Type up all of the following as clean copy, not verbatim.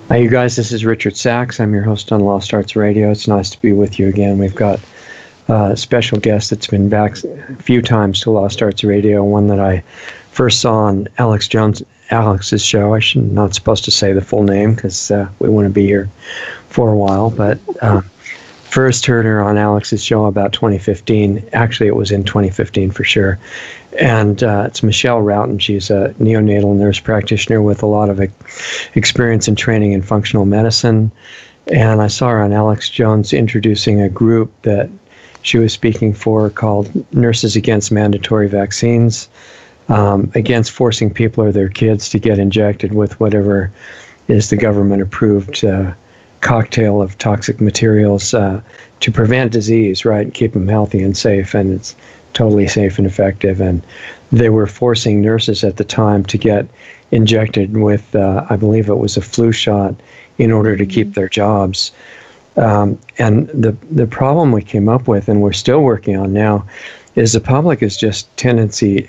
Hi, you guys. This is Richard Sachs. I'm your host on Lost Arts Radio. It's nice to be with you again. We've got a special guest that's been back a few times to Lost Arts Radio, one that I first saw on Alex's show. I'm not supposed to say the full name because we want to be here for a while, but first heard her on Alex's show about 2015. Actually, it was in 2015 for sure. And it's Michelle Rowton. She's a neonatal nurse practitioner with a lot of experience and training in functional medicine. And I saw her on Alex Jones introducing a group that she was speaking for called Nurses Against Mandatory Vaccines, against forcing people or their kids to get injected with whatever is the government-approved cocktail of toxic materials to prevent disease, right, and keep them healthy and safe. And it's totally safe and effective. And they were forcing nurses at the time to get injected with, I believe it was a flu shot, in order to keep their jobs. And the problem we came up with, and we're still working on now, is the public has a tendency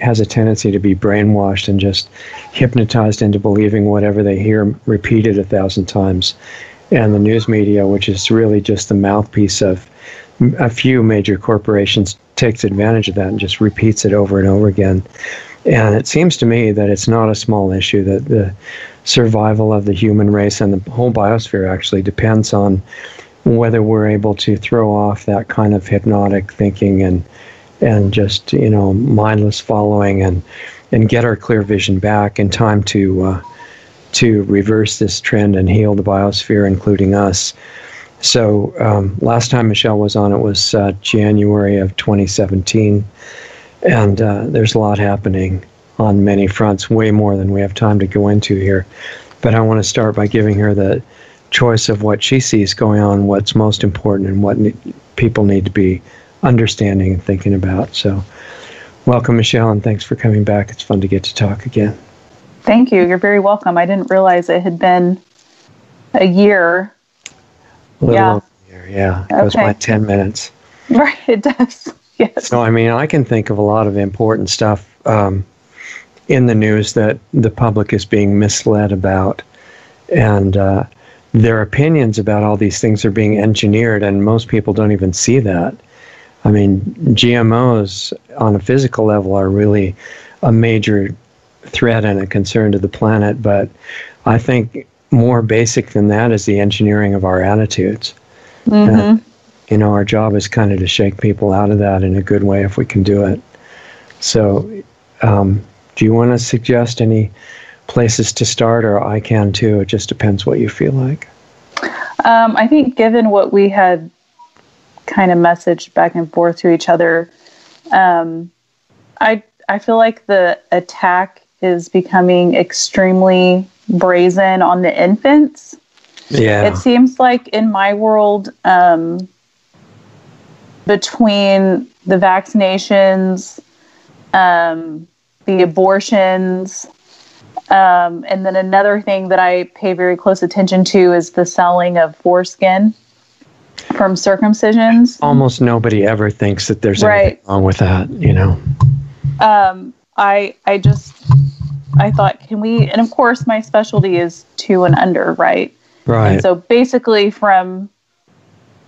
to be brainwashed and just hypnotized into believing whatever they hear repeated 1,000 times. And the news media, which is really just the mouthpiece of a few major corporations, takes advantage of that and just repeats it over and over again. And it seems to me that it's not a small issue, that the survival of the human race and the whole biosphere actually depends on whether we're able to throw off that kind of hypnotic thinking and just, mindless following and get our clear vision back in time to reverse this trend and heal the biosphere, including us. So last time Michelle was on, it was January of 2017, and there's a lot happening on many fronts, way more than we have time to go into here. But I want to start by giving her the choice of what she sees going on, what's most important, and what people need to be understanding and thinking about. So welcome, Michelle, and thanks for coming back. It's fun to get to talk again. Thank you. You're very welcome. I didn't realize it had been a year. A little over a year, yeah. It goes by 10 minutes. Right, it does. Yes. So, I can think of a lot of important stuff in the news that the public is being misled about. And their opinions about all these things are being engineered, and most people don't even see that. GMOs on a physical level are really a major threat and a concern to the planet, but I think more basic than that is the engineering of our attitudes. Mm-hmm. And, our job is kind of to shake people out of that in a good way if we can do it. So do you want to suggest any places to start, or I can too? It just depends what you feel like. I think given what we had kind of messaged back and forth to each other, I feel like the attack is becoming extremely brazen on the infants. Yeah. It seems like in my world, between the vaccinations, the abortions, and then another thing that I pay very close attention to is the selling of foreskin from circumcisions. Almost nobody ever thinks that there's anything wrong with that, I thought, can we, and of course my specialty is 2 and under, right? Right. And so basically from,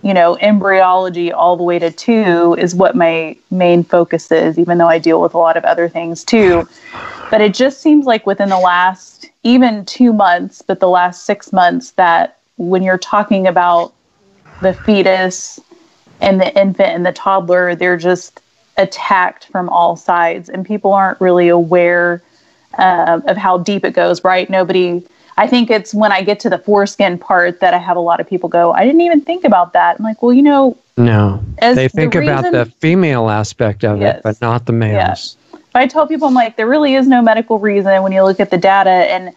embryology all the way to 2 is what my main focus is, even though I deal with a lot of other things too. But it just seems like within the last, even 2 months, but the last 6 months, that when you're talking about the fetus and the infant and the toddler, they're just attacked from all sides, and people aren't really aware of how deep it goes, right? I think it's when I get to the foreskin part that I have a lot of people go, I didn't even think about that. I'm like, well, no, they think about the female aspect of it, but not the males. Yes. I tell people, I'm like, there really is no medical reason when you look at the data, and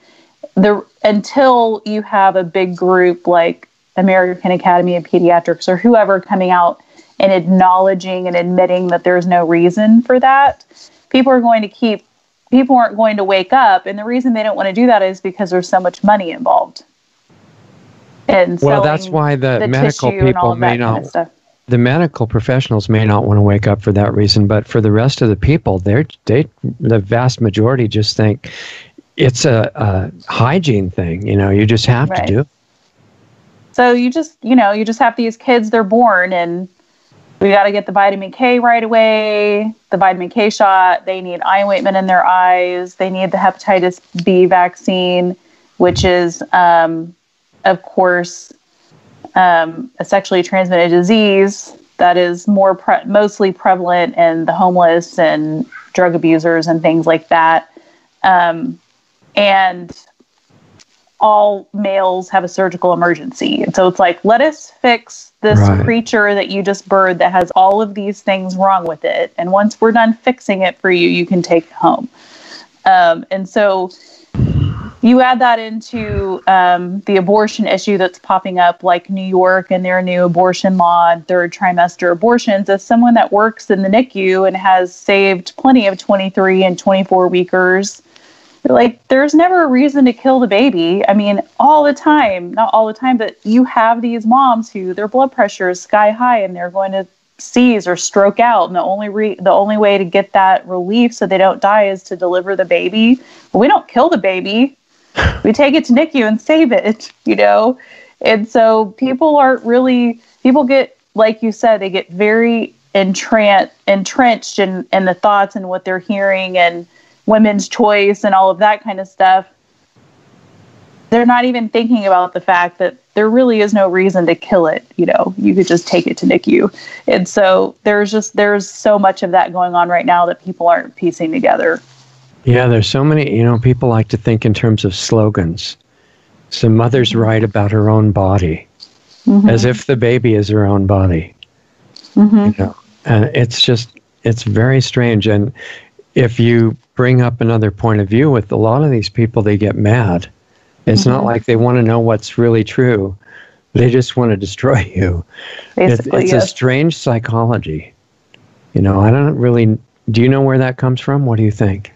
until you have a big group like American Academy of Pediatrics or whoever coming out and acknowledging and admitting that there's no reason for that, people aren't going to wake up. And the reason they don't want to do that is because there's so much money involved. And that's why the medical people may not, the medical professionals may not want to wake up for that reason, but for the rest of the people, the vast majority just think it's a hygiene thing. You just have to do it. So you just have these kids, they're born, and we got to get the vitamin K right away, the vitamin K shot. They need eye ointment in their eyes. They need the hepatitis B vaccine, which is, of course, a sexually transmitted disease that is mostly prevalent in the homeless and drug abusers and things like that. And all males have a surgical emergency. And so it's like, let us fix this creature that you just birthed that has all of these things wrong with it. And once we're done fixing it for you, you can take it home. And so you add that into the abortion issue that's popping up, like New York and their new abortion law, third trimester abortions. As someone that works in the NICU and has saved plenty of 23 and 24 weekers, like, there's never a reason to kill the baby. I mean, all the time, not all the time, but you have these moms who their blood pressure is sky high and they're going to seize or stroke out. And the only way to get that relief so they don't die is to deliver the baby. Well, we don't kill the baby. We take it to NICU and save it, And so people get, like you said, they get very entrenched in the thoughts and what they're hearing and women's choice and all of that kind of stuff. They're not even thinking about the fact that there really is no reason to kill it. You could just take it to NICU. And so there's so much of that going on right now that people aren't piecing together. Yeah, there's so many, people like to think in terms of slogans. So mother's right about her own body, as if the baby is her own body. And it's very strange. And if you bring up another point of view with a lot of these people, they get mad. It's not like they want to know what's really true. They just want to destroy you. Basically, it's a strange psychology. I don't really... Do you know where that comes from? What do you think?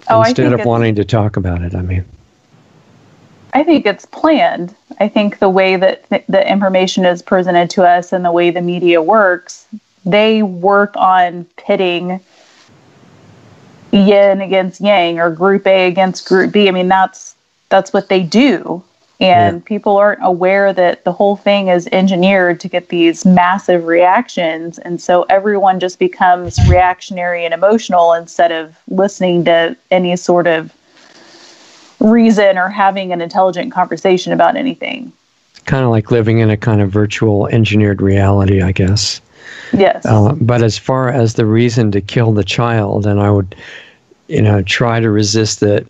Instead of wanting to talk about it, I mean. I think it's planned. I think the way that the information is presented to us and the way the media works, they work on pitting yin against yang or group A against group B. I mean, that's what they do. And people aren't aware that the whole thing is engineered to get these massive reactions. And so everyone just becomes reactionary and emotional instead of listening to any sort of reason or having an intelligent conversation about anything. It's kind of like living in a kind of virtual engineered reality, I guess. Yes. But as far as the reason to kill the child, and I would, try to resist the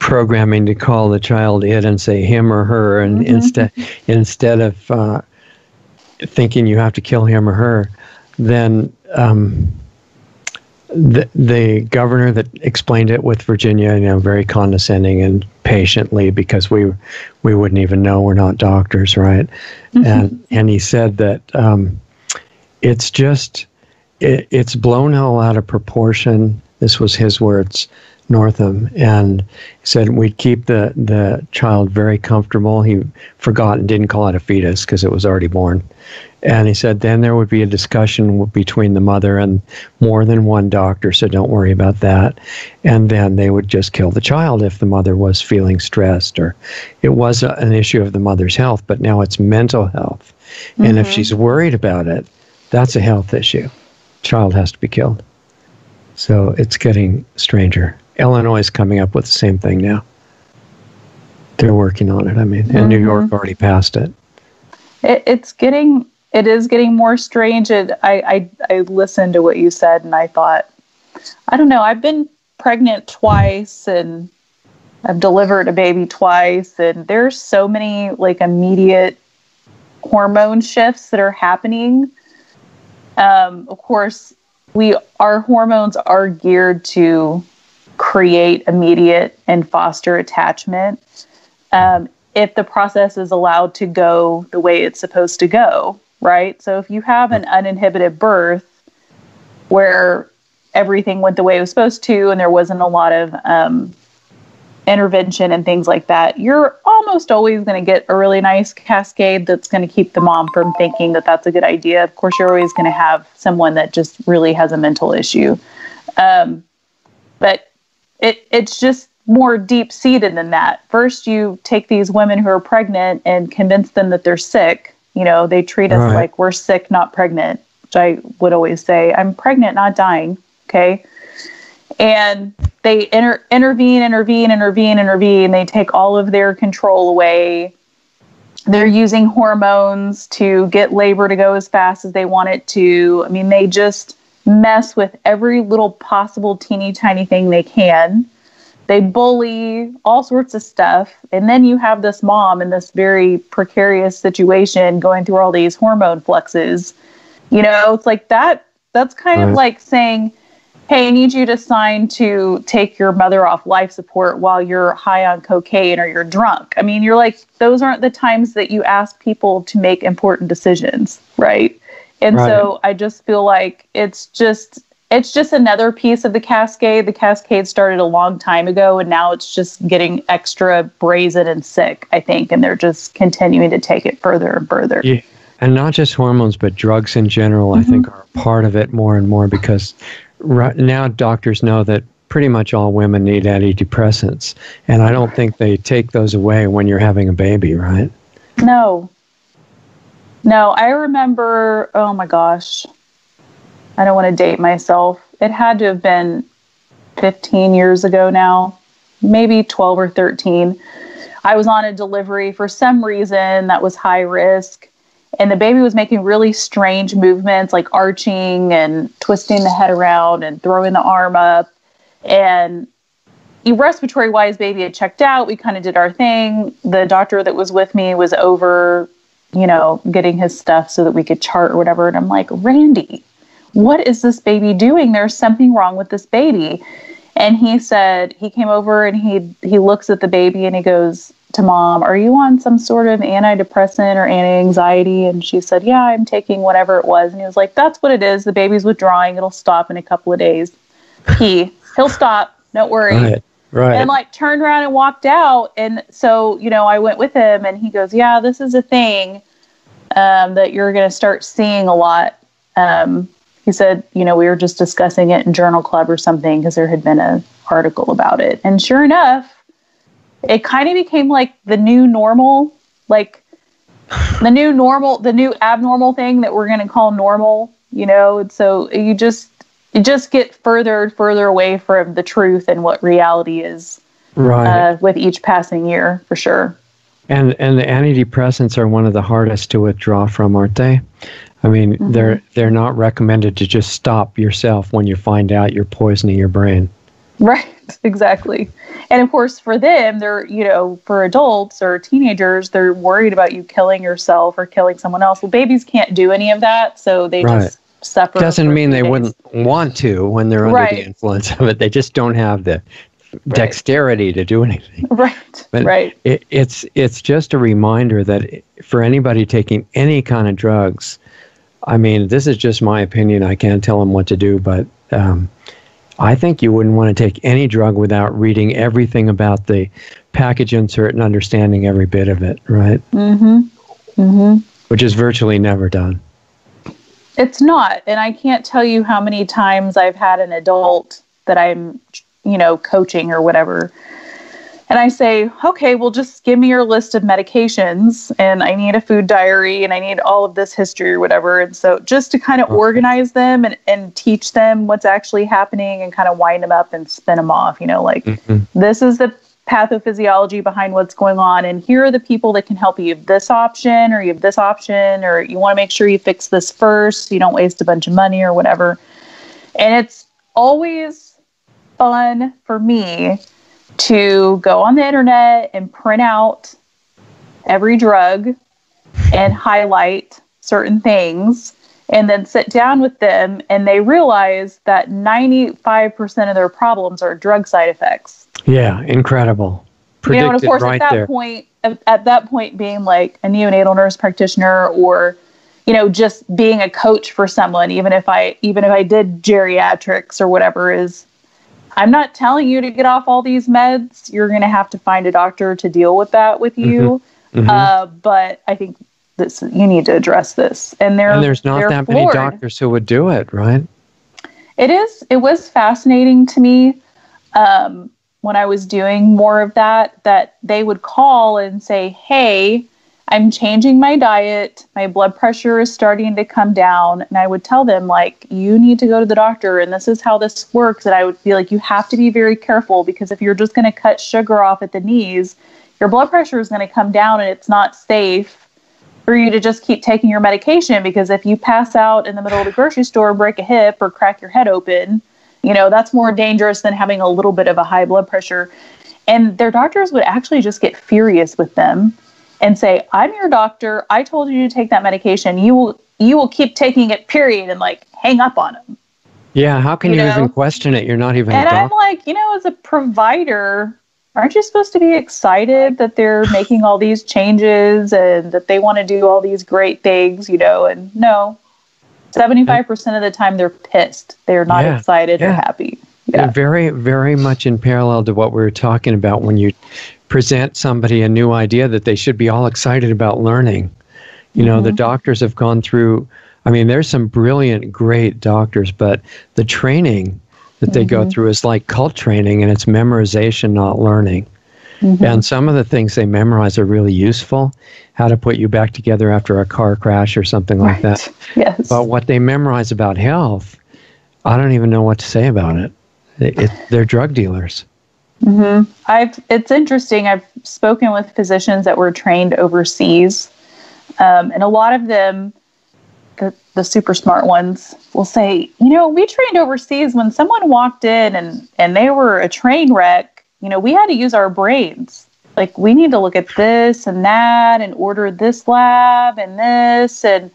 programming to call the child it and say him or her, and instead of thinking you have to kill him or her, then the governor that explained it with Virginia, very condescending and patiently, because we wouldn't even know, we're not doctors, right? And he said that it's blown all out of proportion. This was his words, Northam, and he said we'd keep the child very comfortable. He forgot and didn't call it a fetus because it was already born. And he said then there would be a discussion between the mother and more than one doctor, so don't worry about that. And then they would just kill the child if the mother was feeling stressed, or it was an issue of the mother's health, but now it's mental health. And if she's worried about it, that's a health issue. Child has to be killed. So it's getting stranger. Illinois is coming up with the same thing now. They're working on it, and New York already passed it. It is getting more strange. I listened to what you said and I thought, I don't know, I've been pregnant twice and I've delivered a baby twice, and there's so many immediate hormone shifts that are happening. Of course, our hormones are geared to create immediate and foster attachment if the process is allowed to go the way it's supposed to go, right? So if you have an uninhibited birth where everything went the way it was supposed to and there wasn't a lot of intervention and things like that, you're almost always going to get a really nice cascade that's going to keep the mom from thinking that that's a good idea. Of course, you're always going to have someone that just really has a mental issue. But it's just more deep-seated than that. First, you take these women who are pregnant and convince them that they're sick. You know, they treat us like we're sick, not pregnant, which I would always say, I'm pregnant, not dying, okay? And they intervene. They take all of their control away. They're using hormones to get labor to go as fast as they want it to. I mean, they just mess with every little possible teeny tiny thing they can. They bully, all sorts of stuff. And then you have this mom in this very precarious situation going through all these hormone fluxes. You know, it's like that's kind of like saying, hey, I need you to sign to take your mother off life support while you're high on cocaine or you're drunk. I mean, you're like, those aren't the times that you ask people to make important decisions, right? And so I just feel like it's just another piece of the cascade. The cascade started a long time ago, and now it's just getting extra brazen and sick, I think, and they're just continuing to take it further and further. Yeah. And not just hormones, but drugs in general, I think, are part of it more and more, because right now doctors know that pretty much all women need antidepressants, and I don't think they take those away when you're having a baby, right? No, I remember, oh my gosh, I don't want to date myself. It had to have been 15 years ago now, maybe 12 or 13. I was on a delivery for some reason that was high risk, and the baby was making really strange movements, like arching and twisting the head around and throwing the arm up. And respiratory-wise, baby had checked out. We kind of did our thing. The doctor that was with me was over, you know, getting his stuff so that we could chart or whatever. And I'm like, Randy, what is this baby doing? There's something wrong with this baby. And he said, he came over and he looks at the baby and he goes to Mom, are you on some sort of antidepressant or anti-anxiety? And she said, yeah, I'm taking whatever it was. And he was like, that's what it is. The baby's withdrawing. It'll stop in a couple of days. He'll stop. Don't worry. Right. And like turned around and walked out. And so, you know, I went with him and he goes, yeah, this is a thing that you're going to start seeing a lot. He said, you know, we were just discussing it in Journal Club or something because there had been an article about it. And sure enough, it kind of became like the new normal, like the new abnormal thing that we're going to call normal, you know? And so you just get further and further away from the truth and what reality is with each passing year, for sure. And the antidepressants are one of the hardest to withdraw from, aren't they? I mean, they're not recommended to just stop yourself when you find out you're poisoning your brain. Right, exactly. And of course, for them, they're, you know, for adults or teenagers, they're worried about you killing yourself or killing someone else. Well, babies can't do any of that, so they just suffer. Doesn't mean they wouldn't want to when they're under the influence of it. They just don't have the dexterity to do anything. But it's just a reminder that for anybody taking any kind of drugs, I mean, this is just my opinion. I can't tell them what to do, but I think you wouldn't want to take any drug without reading everything about the package insert and understanding every bit of it, right? Which is virtually never done. It's not. And I can't tell you how many times I've had an adult that I'm, you know, coaching or whatever. And I say, okay, well, just give me your list of medications and I need a food diary and I need all of this history or whatever. And so just to kind of organize them and teach them what's actually happening and kind of wind them up and spin them off, you know, like this is the pathophysiology behind what's going on. And here are the people that can help you. You have this option or you have this option, or you want to make sure you fix this first so you don't waste a bunch of money or whatever. And it's always fun for me to go on the internet and print out every drug and highlight certain things and then sit down with them, and they realize that 95% of their problems are drug side effects. Yeah, incredible. You know, and of course, at that point being like a neonatal nurse practitioner or, you know, just being a coach for someone, even if I did geriatrics or whatever, is I'm not telling you to get off all these meds. You're going to have to find a doctor to deal with that with you. But I think you need to address this. And there's not that many doctors who would do it, right? It was fascinating to me. when I was doing more of that, that they would call and say, hey, I'm changing my diet. My blood pressure is starting to come down. And I would tell them, like, you need to go to the doctor and this is how this works. And I would be like, you have to be very careful, because if you're just going to cut sugar off at the knees, your blood pressure is going to come down, and it's not safe for you to just keep taking your medication, because if you pass out in the middle of the grocery store, break a hip, or crack your head open, you know, that's more dangerous than having a little bit of a high blood pressure. And their doctors would actually just get furious with them and say, I'm your doctor. I told you to take that medication. You will keep taking it, period, and like hang up on them. Yeah, how can you even question it? You're not even and a doctor. I'm like, as a provider, aren't you supposed to be excited that they're making all these changes and that they want to do all these great things, and no, 75% of the time they're pissed. They're not excited or happy. Yeah. Very, very much in parallel to what we were talking about when you present somebody a new idea that they should be all excited about learning. The doctors have gone through, there's some brilliant, great doctors, but the training that they go through is like cult training, and it's memorization, not learning. And some of the things they memorize are really useful, how to put you back together after a car crash or something like that. Yes. But what they memorize about health, I don't even know what to say about it. They're drug dealers. It's interesting. I've spoken with physicians that were trained overseas, and a lot of them, the super smart ones, will say, we trained overseas. When someone walked in and they were a train wreck, we had to use our brains. Like, we need to look at this and that and order this lab and this. And,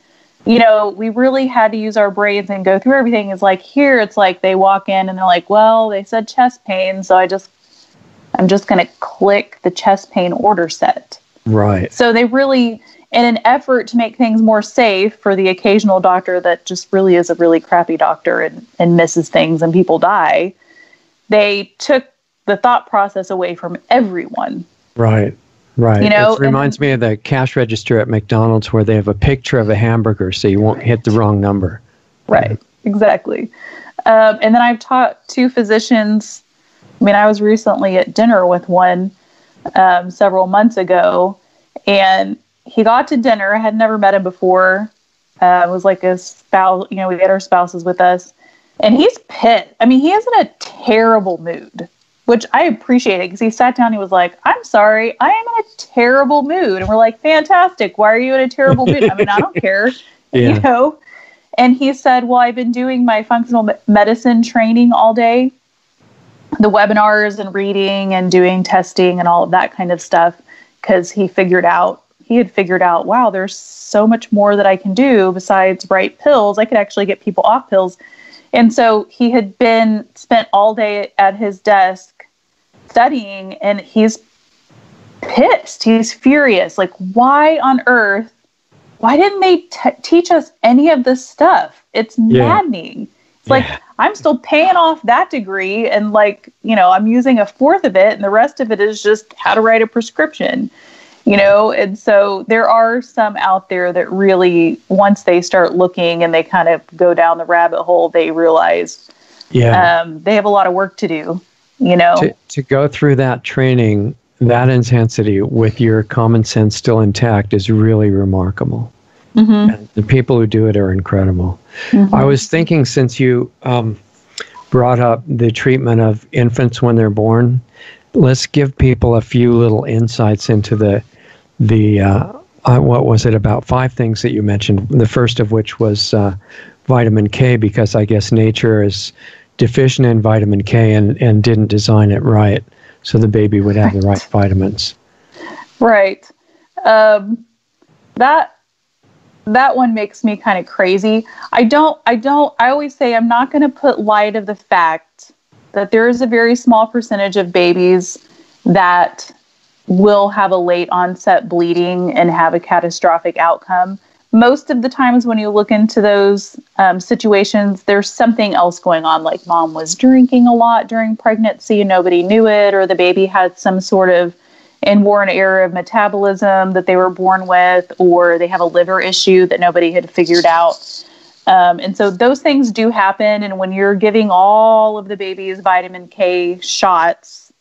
we really had to use our brains and go through everything. It's like here, it's like they walk in and they're like, well, they said chest pain, so I'm just going to click the chest pain order set. Right. So they really, in an effort to make things more safe for the occasional doctor that just really is a really crappy doctor and misses things and people die, they took the thought process away from everyone. Right. Right. It reminds me of the cash register at McDonald's where they have a picture of a hamburger so you won't hit the wrong number. Right. Exactly. And then I've talked to physicians. I was recently at dinner with one several months ago, and he got to dinner. I had never met him before. It was like a spouse, we had our spouses with us, and he's pissed. He is in a terrible mood, which I appreciated, because he sat down, he was like, I'm sorry, I am in a terrible mood. And we're like, fantastic. Why are you in a terrible mood? I don't care, And he said, well, I've been doing my functional medicine training all day, the webinars and reading and doing testing and all of that kind of stuff, because he had figured out, wow, there's so much more that I can do besides write pills. I could actually get people off pills. And so he had spent all day at his desk studying, and he's pissed. He's furious. Like, why on earth? Why didn't they teach us any of this stuff? It's maddening. It's like, I'm still paying off that degree, and I'm using a fourth of it, and the rest of it is just how to write a prescription. And so there are some out there that really, once they start looking and they kind of go down the rabbit hole, they realize they have a lot of work to do, To go through that training, that intensity with your common sense still intact is really remarkable. And the people who do it are incredible. I was thinking, since you brought up the treatment of infants when they're born, let's give people a few little insights into the what was it, about 5 things that you mentioned, the first of which was vitamin K, because I guess nature is deficient in vitamin K and didn't design it right so the baby would have the right vitamins. Right. That one makes me kind of crazy. I always say I'm not going to put light of the fact that there is a very small percentage of babies that will have a late onset bleeding and have a catastrophic outcome. Most of the times when you look into those situations, there's something else going on, like mom was drinking a lot during pregnancy and nobody knew it, or the baby had some sort of inborn error of metabolism that they were born with, or they have a liver issue that nobody had figured out. And so those things do happen. And when you're giving all of the baby's vitamin K shots,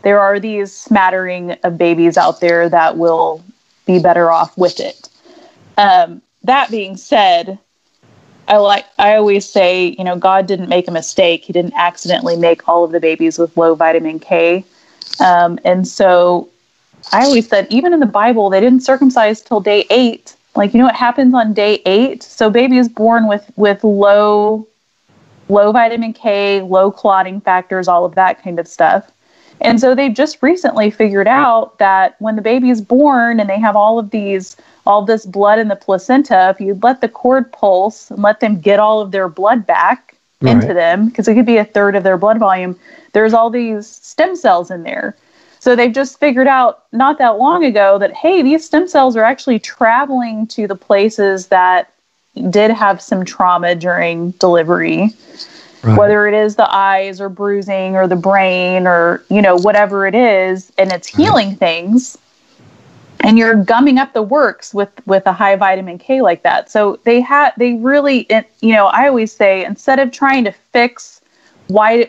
there are these smattering of babies out there that will be better off with it. That being said, I always say, God didn't make a mistake. He didn't accidentally make all of the babies with low vitamin K. And so I always said, even in the Bible, they didn't circumcise till day 8. Like, what happens on day 8? So baby is born with low vitamin K, low clotting factors, all of that kind of stuff. And so they've just recently figured out that when the baby is born and they have all this blood in the placenta, if you let the cord pulse and let them get all of their blood back into them, because it could be a third of their blood volume, there's all these stem cells in there. So they've just figured out not that long ago that, hey, these stem cells are actually traveling to the places that did have some trauma during delivery. Right. Whether it is the eyes or bruising or the brain or, whatever it is, and it's healing things, and you're gumming up the works with a high vitamin K like that. So they really, I always say, instead of trying to fix why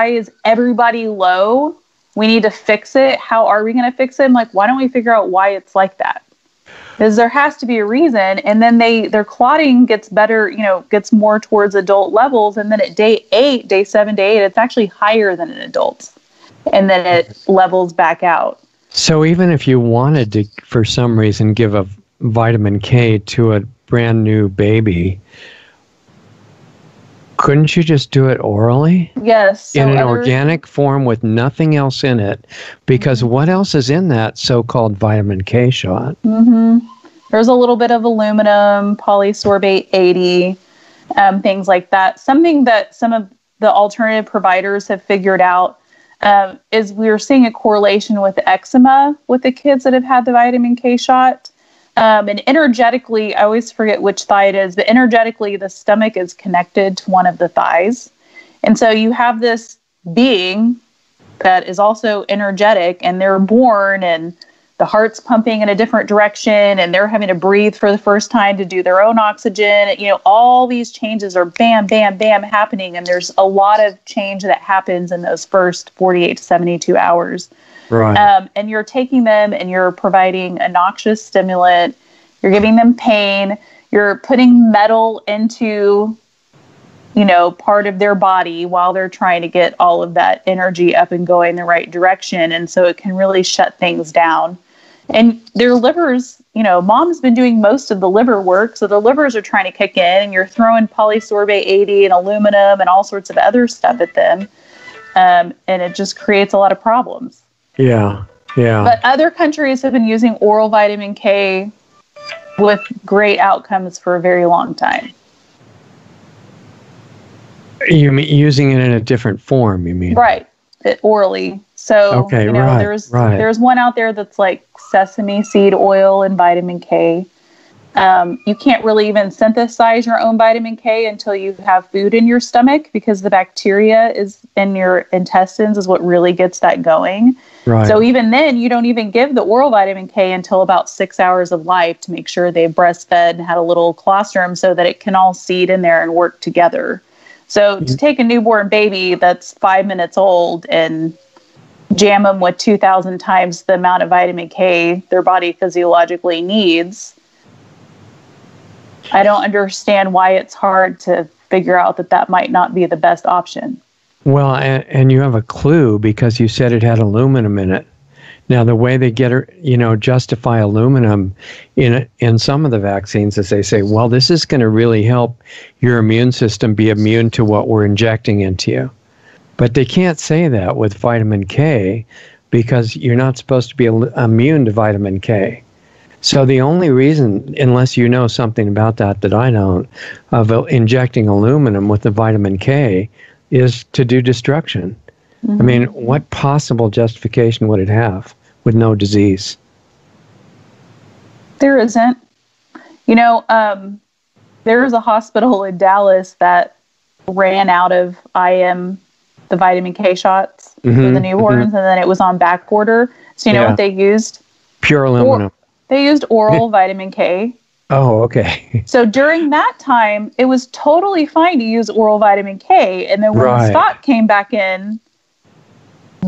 is everybody low, we need to fix it. How are we going to fix it? I'm like, why don't we figure out why it's like that? Because there has to be a reason, and then their clotting gets better, gets more towards adult levels, and then at day 7 to 8, it's actually higher than in adults, and then it levels back out. So even if you wanted to, for some reason, give a vitamin K to a brand new baby, couldn't you just do it orally? Yes. So in an organic form with nothing else in it? Because what else is in that so-called vitamin K shot? Mm-hmm. There's a little bit of aluminum, polysorbate 80, things like that. Something that some of the alternative providers have figured out is we're seeing a correlation with eczema with the kids that have had the vitamin K shot. And energetically, I always forget which thigh it is, but energetically, the stomach is connected to one of the thighs. And so you have this being that is also energetic, and they're born, and the heart's pumping in a different direction, and they're having to breathe for the first time to do their own oxygen. All these changes are bam, bam, bam happening. And there's a lot of change that happens in those first 48 to 72 hours. Right. And you're taking them and you're providing a noxious stimulant. You're giving them pain. You're putting metal into, part of their body while they're trying to get all of that energy up and going the right direction. And so it can really shut things down. And their livers, mom's been doing most of the liver work. So the livers are trying to kick in, and you're throwing polysorbate 80 and aluminum and all sorts of other stuff at them. And it just creates a lot of problems. Yeah. But other countries have been using oral vitamin K with great outcomes for a very long time. You mean using it in a different form, you mean? Right. Orally. So, there's one out there that's like sesame seed oil and vitamin K. You can't really even synthesize your own vitamin K until you have food in your stomach, because the bacteria is in your intestines is what really gets that going. Right. So even then, you don't even give the oral vitamin K until about 6 hours of life to make sure they've breastfed and had a little colostrum so that it can all seed in there and work together. So to take a newborn baby that's 5 minutes old and jam them with 2,000 times the amount of vitamin K their body physiologically needs, I don't understand why it's hard to figure out that might not be the best option. Well, and you have a clue because you said it had aluminum in it. Now, the way they justify aluminum in some of the vaccines is they say, well, this is going to really help your immune system be immune to what we're injecting into you. But they can't say that with vitamin K because you're not supposed to be immune to vitamin K. So the only reason, unless you know something about that I don't, of injecting aluminum with the vitamin K is to do destruction. Mm-hmm. I mean, what possible justification would it have with no disease? There isn't. There was a hospital in Dallas that ran out of the vitamin K shots for the newborns, and then it was on back order. So you know what they used? Pure aluminum. They used oral vitamin K. Oh, okay. So during that time, it was totally fine to use oral vitamin K. And then when the stock came back in,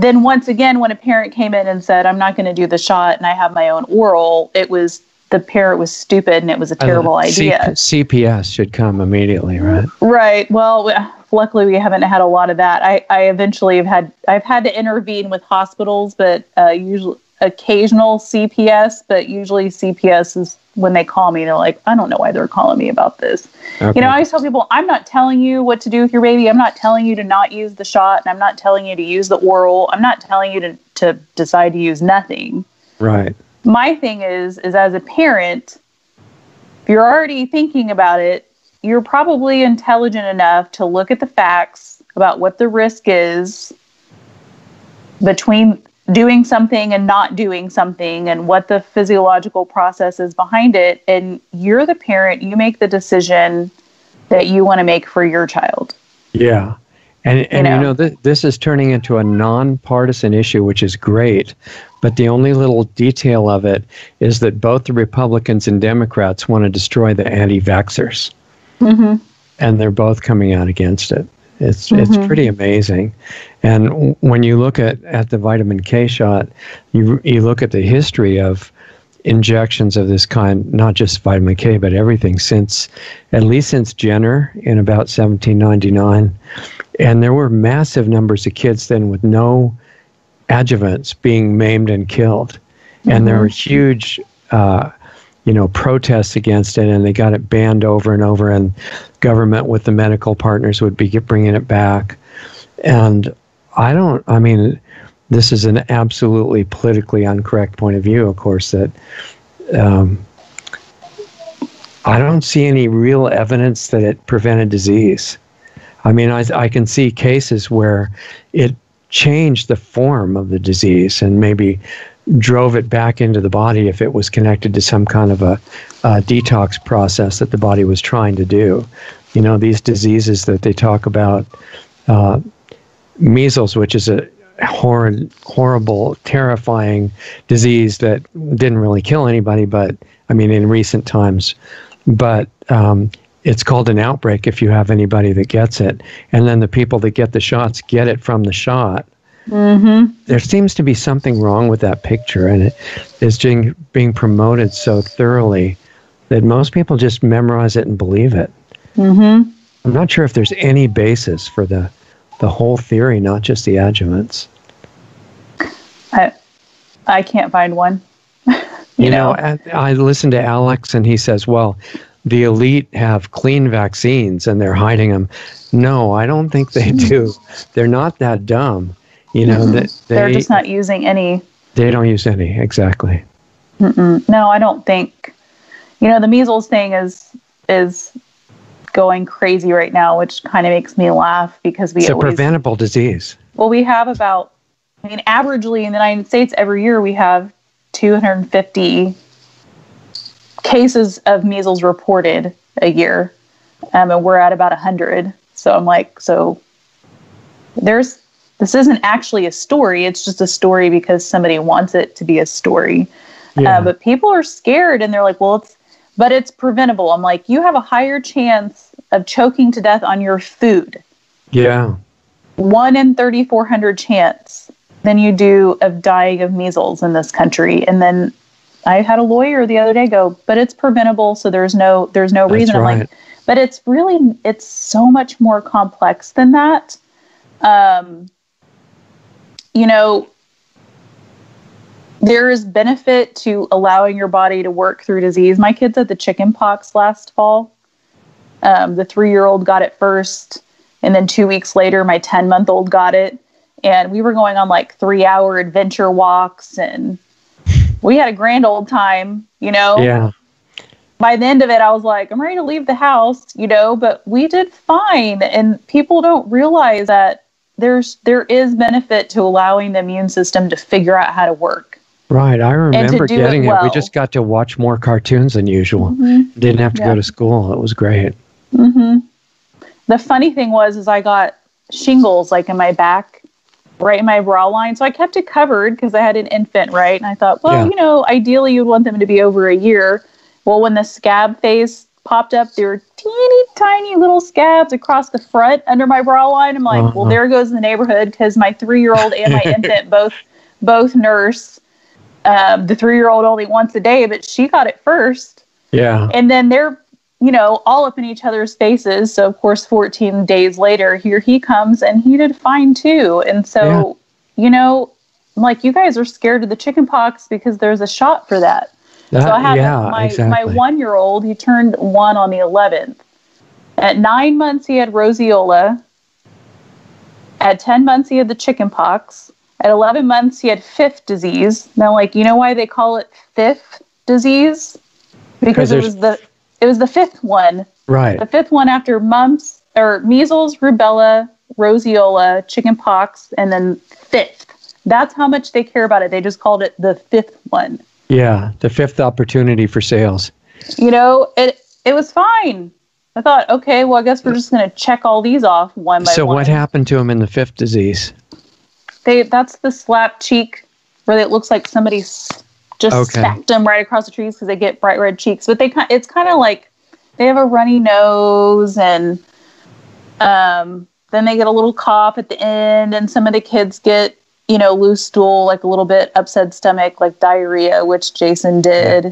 then once again, when a parent came in and said, I'm not going to do the shot and I have my own oral, the parent was stupid and it was a terrible idea. CPS should come immediately, right? Right. Well, luckily we haven't had a lot of that. I eventually I've had to intervene with hospitals, but usually occasional CPS, but usually CPS is when they call me, they're like, I don't know why they're calling me about this. Okay. I always tell people, I'm not telling you what to do with your baby. I'm not telling you to not use the shot. And I'm not telling you to use the oral. I'm not telling you to decide to use nothing. Right. My thing is as a parent, if you're already thinking about it, you're probably intelligent enough to look at the facts about what the risk is between doing something and not doing something and what the physiological process is behind it. And you're the parent, you make the decision that you want to make for your child. Yeah. And this is turning into a nonpartisan issue, which is great. But the only little detail of it is that both the Republicans and Democrats want to destroy the anti-vaxxers. Mm-hmm. And they're both coming out against it. It's pretty amazing. And when you look at the vitamin K shot, you look at the history of injections of this kind, not just vitamin K, but everything at least since Jenner in about 1799. And there were massive numbers of kids then with no adjuvants being maimed and killed. Mm-hmm. And there were huge protests against it, and they got it banned over and over, and government with the medical partners would be bringing it back. And this is an absolutely politically incorrect point of view, of course, that I don't see any real evidence that it prevented disease. I can see cases where it changed the form of the disease and maybe drove it back into the body if it was connected to some kind of a detox process that the body was trying to do. These diseases that they talk about, measles, which is a horrible, terrifying disease that didn't really kill anybody, but in recent times. But it's called an outbreak if you have anybody that gets it. And then the people that get the shots get it from the shot. Mm-hmm. There seems to be something wrong with that picture, and it is being promoted so thoroughly that most people just memorize it and believe it. Mm-hmm. I'm not sure if there's any basis for the whole theory, not just the adjuvants. I can't find one. you know, I listened to Alex, and he says, well, the elite have clean vaccines and they're hiding them. No, I don't think they do. They're not that dumb. They're just not using any. They don't use any, exactly. No, I don't think. The measles thing is going crazy right now, which kind of makes me laugh because it's a preventable disease. Well, we have averagely in the United States every year we have 250 cases of measles reported a year, and we're at about 100. So I'm like, this isn't actually a story. It's just a story because somebody wants it to be a story. Yeah. But people are scared, and they're like, well, it's preventable. I'm like, you have a higher chance of choking to death on your food. Yeah. 1 in 3,400 chance than you do of dying of measles in this country. And then I had a lawyer the other day go, but it's preventable, so there's no reason. Right. I'm like, but it's so much more complex than that. There is benefit to allowing your body to work through disease. My kids had the chicken pox last fall. The 3-year-old got it first, and then 2 weeks later, my 10-month-old got it. And we were going on 3-hour adventure walks, and we had a grand old time, Yeah. By the end of it, I was like, I'm ready to leave the house, but we did fine. And people don't realize that there is benefit to allowing the immune system to figure out how to work. Right. I remember getting it. We just got to watch more cartoons than usual. Mm-hmm. Didn't have to go to school. It was great. Mm-hmm. The funny thing is I got shingles in my back, right in my bra line. So I kept it covered because I had an infant, right? And I thought, well, ideally you'd want them to be over a year. Well, when the scab phase popped up. They were teeny tiny little scabs across the front under my bra line. I'm like, well, there goes the neighborhood, because my 3-year-old and my infant both nurse. The 3-year-old only once a day, but she got it first. Yeah. And then they're, all up in each other's faces. So, of course, 14 days later, here he comes, and he did fine, too. And so, I'm like, you guys are scared of the chicken pox because there's a shot for that. So I had my 1-year-old, he turned 1 on the 11th. At 9 months, he had roseola. At 10 months, he had the chicken pox. At 11 months, he had fifth disease. Now, like, you know why they call it fifth disease? Because it was the fifth one. Right. The fifth one after mumps, or measles, rubella, roseola, chicken pox, and then fifth. That's how much they care about it. They just called it the fifth one. Yeah, the fifth opportunity for sales. It was fine. I thought, okay, well, I guess we're just going to check all these off one by one. So what happened to him in the fifth disease? That's the slap cheek where it looks like somebody just stacked them right across the trees because they get bright red cheeks. But it's kind of like they have a runny nose, and then they get a little cough at the end, and some of the kids get, loose stool, like a little bit upset stomach, like diarrhea, which Jason did.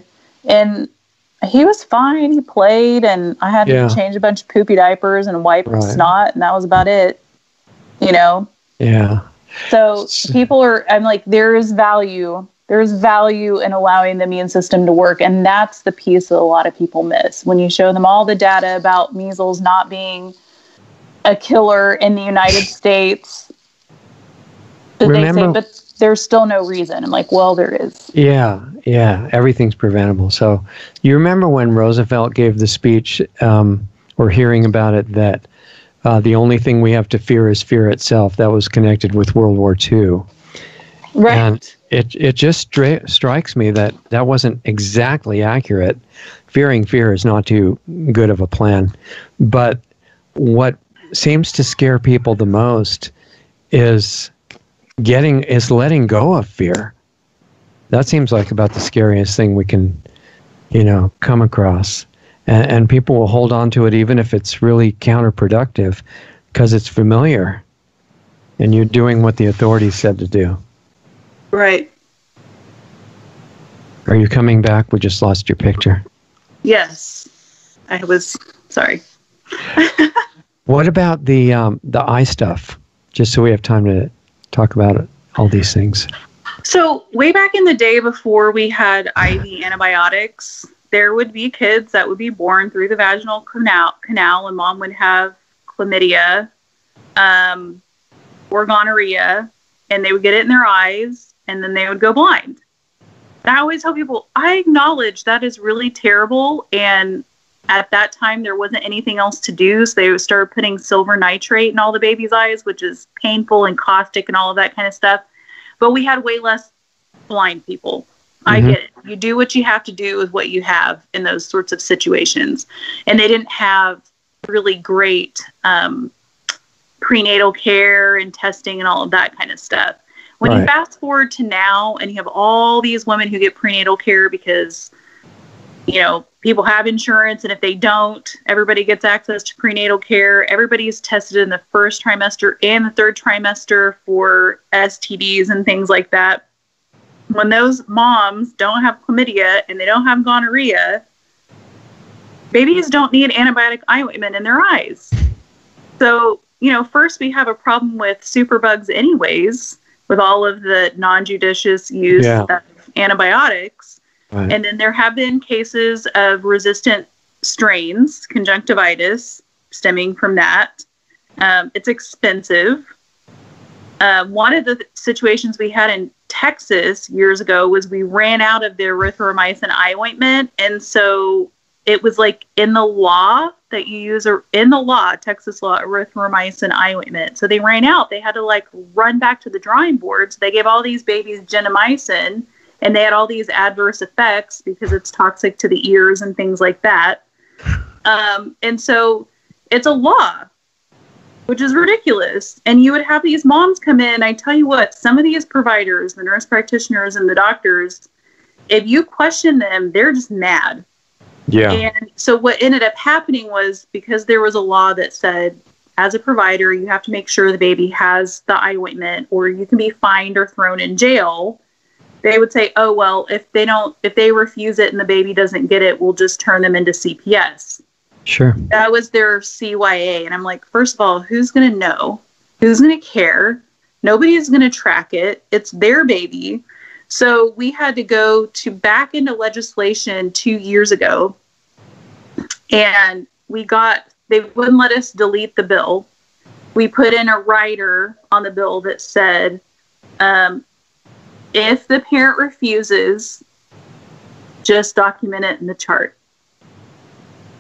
Yeah. And he was fine. He played, and I had to change a bunch of poopy diapers and wipe snot, and that was about it, Yeah. So I'm like, there is value in allowing the immune system to work. And that's the piece that a lot of people miss. When you show them all the data about measles not being a killer in the United States, they say, but there's still no reason. I'm like, well, there is. Yeah. Everything's preventable. So you remember when Roosevelt gave the speech, or hearing about it, that the only thing we have to fear is fear itself. That was connected with World War II. Right. And it just strikes me that wasn't exactly accurate. Fearing fear is not too good of a plan. But what seems to scare people the most is letting go of fear. That seems like about the scariest thing we can, come across. And people will hold on to it even if it's really counterproductive because it's familiar and you're doing what the authorities said to do. Right. Are you coming back? We just lost your picture. Yes. I was sorry. What about the eye stuff? Just so we have time to talk about all these things. So way back in the day before we had IV antibiotics, there would be kids that would be born through the vaginal canal, and mom would have chlamydia or gonorrhea, and they would get it in their eyes, and then they would go blind. And I always tell people, I acknowledge that is really terrible, and at that time there wasn't anything else to do, so they would start putting silver nitrate in all the babies' eyes, which is painful and caustic and all of that kind of stuff. But we had way less blind people. I get it. You do what you have to do with what you have in those sorts of situations. And they didn't have really great prenatal care and testing and all of that kind of stuff. When you fast forward to now and you have all these women who get prenatal care because, people have insurance, and if they don't, everybody gets access to prenatal care. Everybody is tested in the first trimester and the third trimester for STDs and things like that. When those moms don't have chlamydia and they don't have gonorrhea, babies don't need antibiotic eye ointment in their eyes. So, first we have a problem with superbugs anyways, with all of the non-judicious use of antibiotics. Right. And then there have been cases of resistant strains, conjunctivitis, stemming from that. It's expensive. One of the situations we had in Texas years ago was we ran out of the erythromycin eye ointment. And so it was like in the law that you use, or in the law, Texas law, erythromycin eye ointment. So they ran out. They had to run back to the drawing board. So they gave all these babies gentamicin, and they had all these adverse effects because it's toxic to the ears and things like that. And so it's a law, which is ridiculous. And you would have these moms come in. I tell you what, some of these providers, the nurse practitioners and the doctors, if you question them, they're just mad. Yeah. And so what ended up happening was, because there was a law that said, as a provider, you have to make sure the baby has the eye ointment, or you can be fined or thrown in jail. They would say, oh, well, if they refuse it and the baby doesn't get it, we'll just turn them into CPS. Sure. That was their CYA. And I'm like, first of all, who's going to know? Who's going to care? Nobody's going to track it. It's their baby. So we had to go back into legislation 2 years ago. And they wouldn't let us delete the bill. We put in a rider on the bill that said, if the parent refuses, just document it in the chart.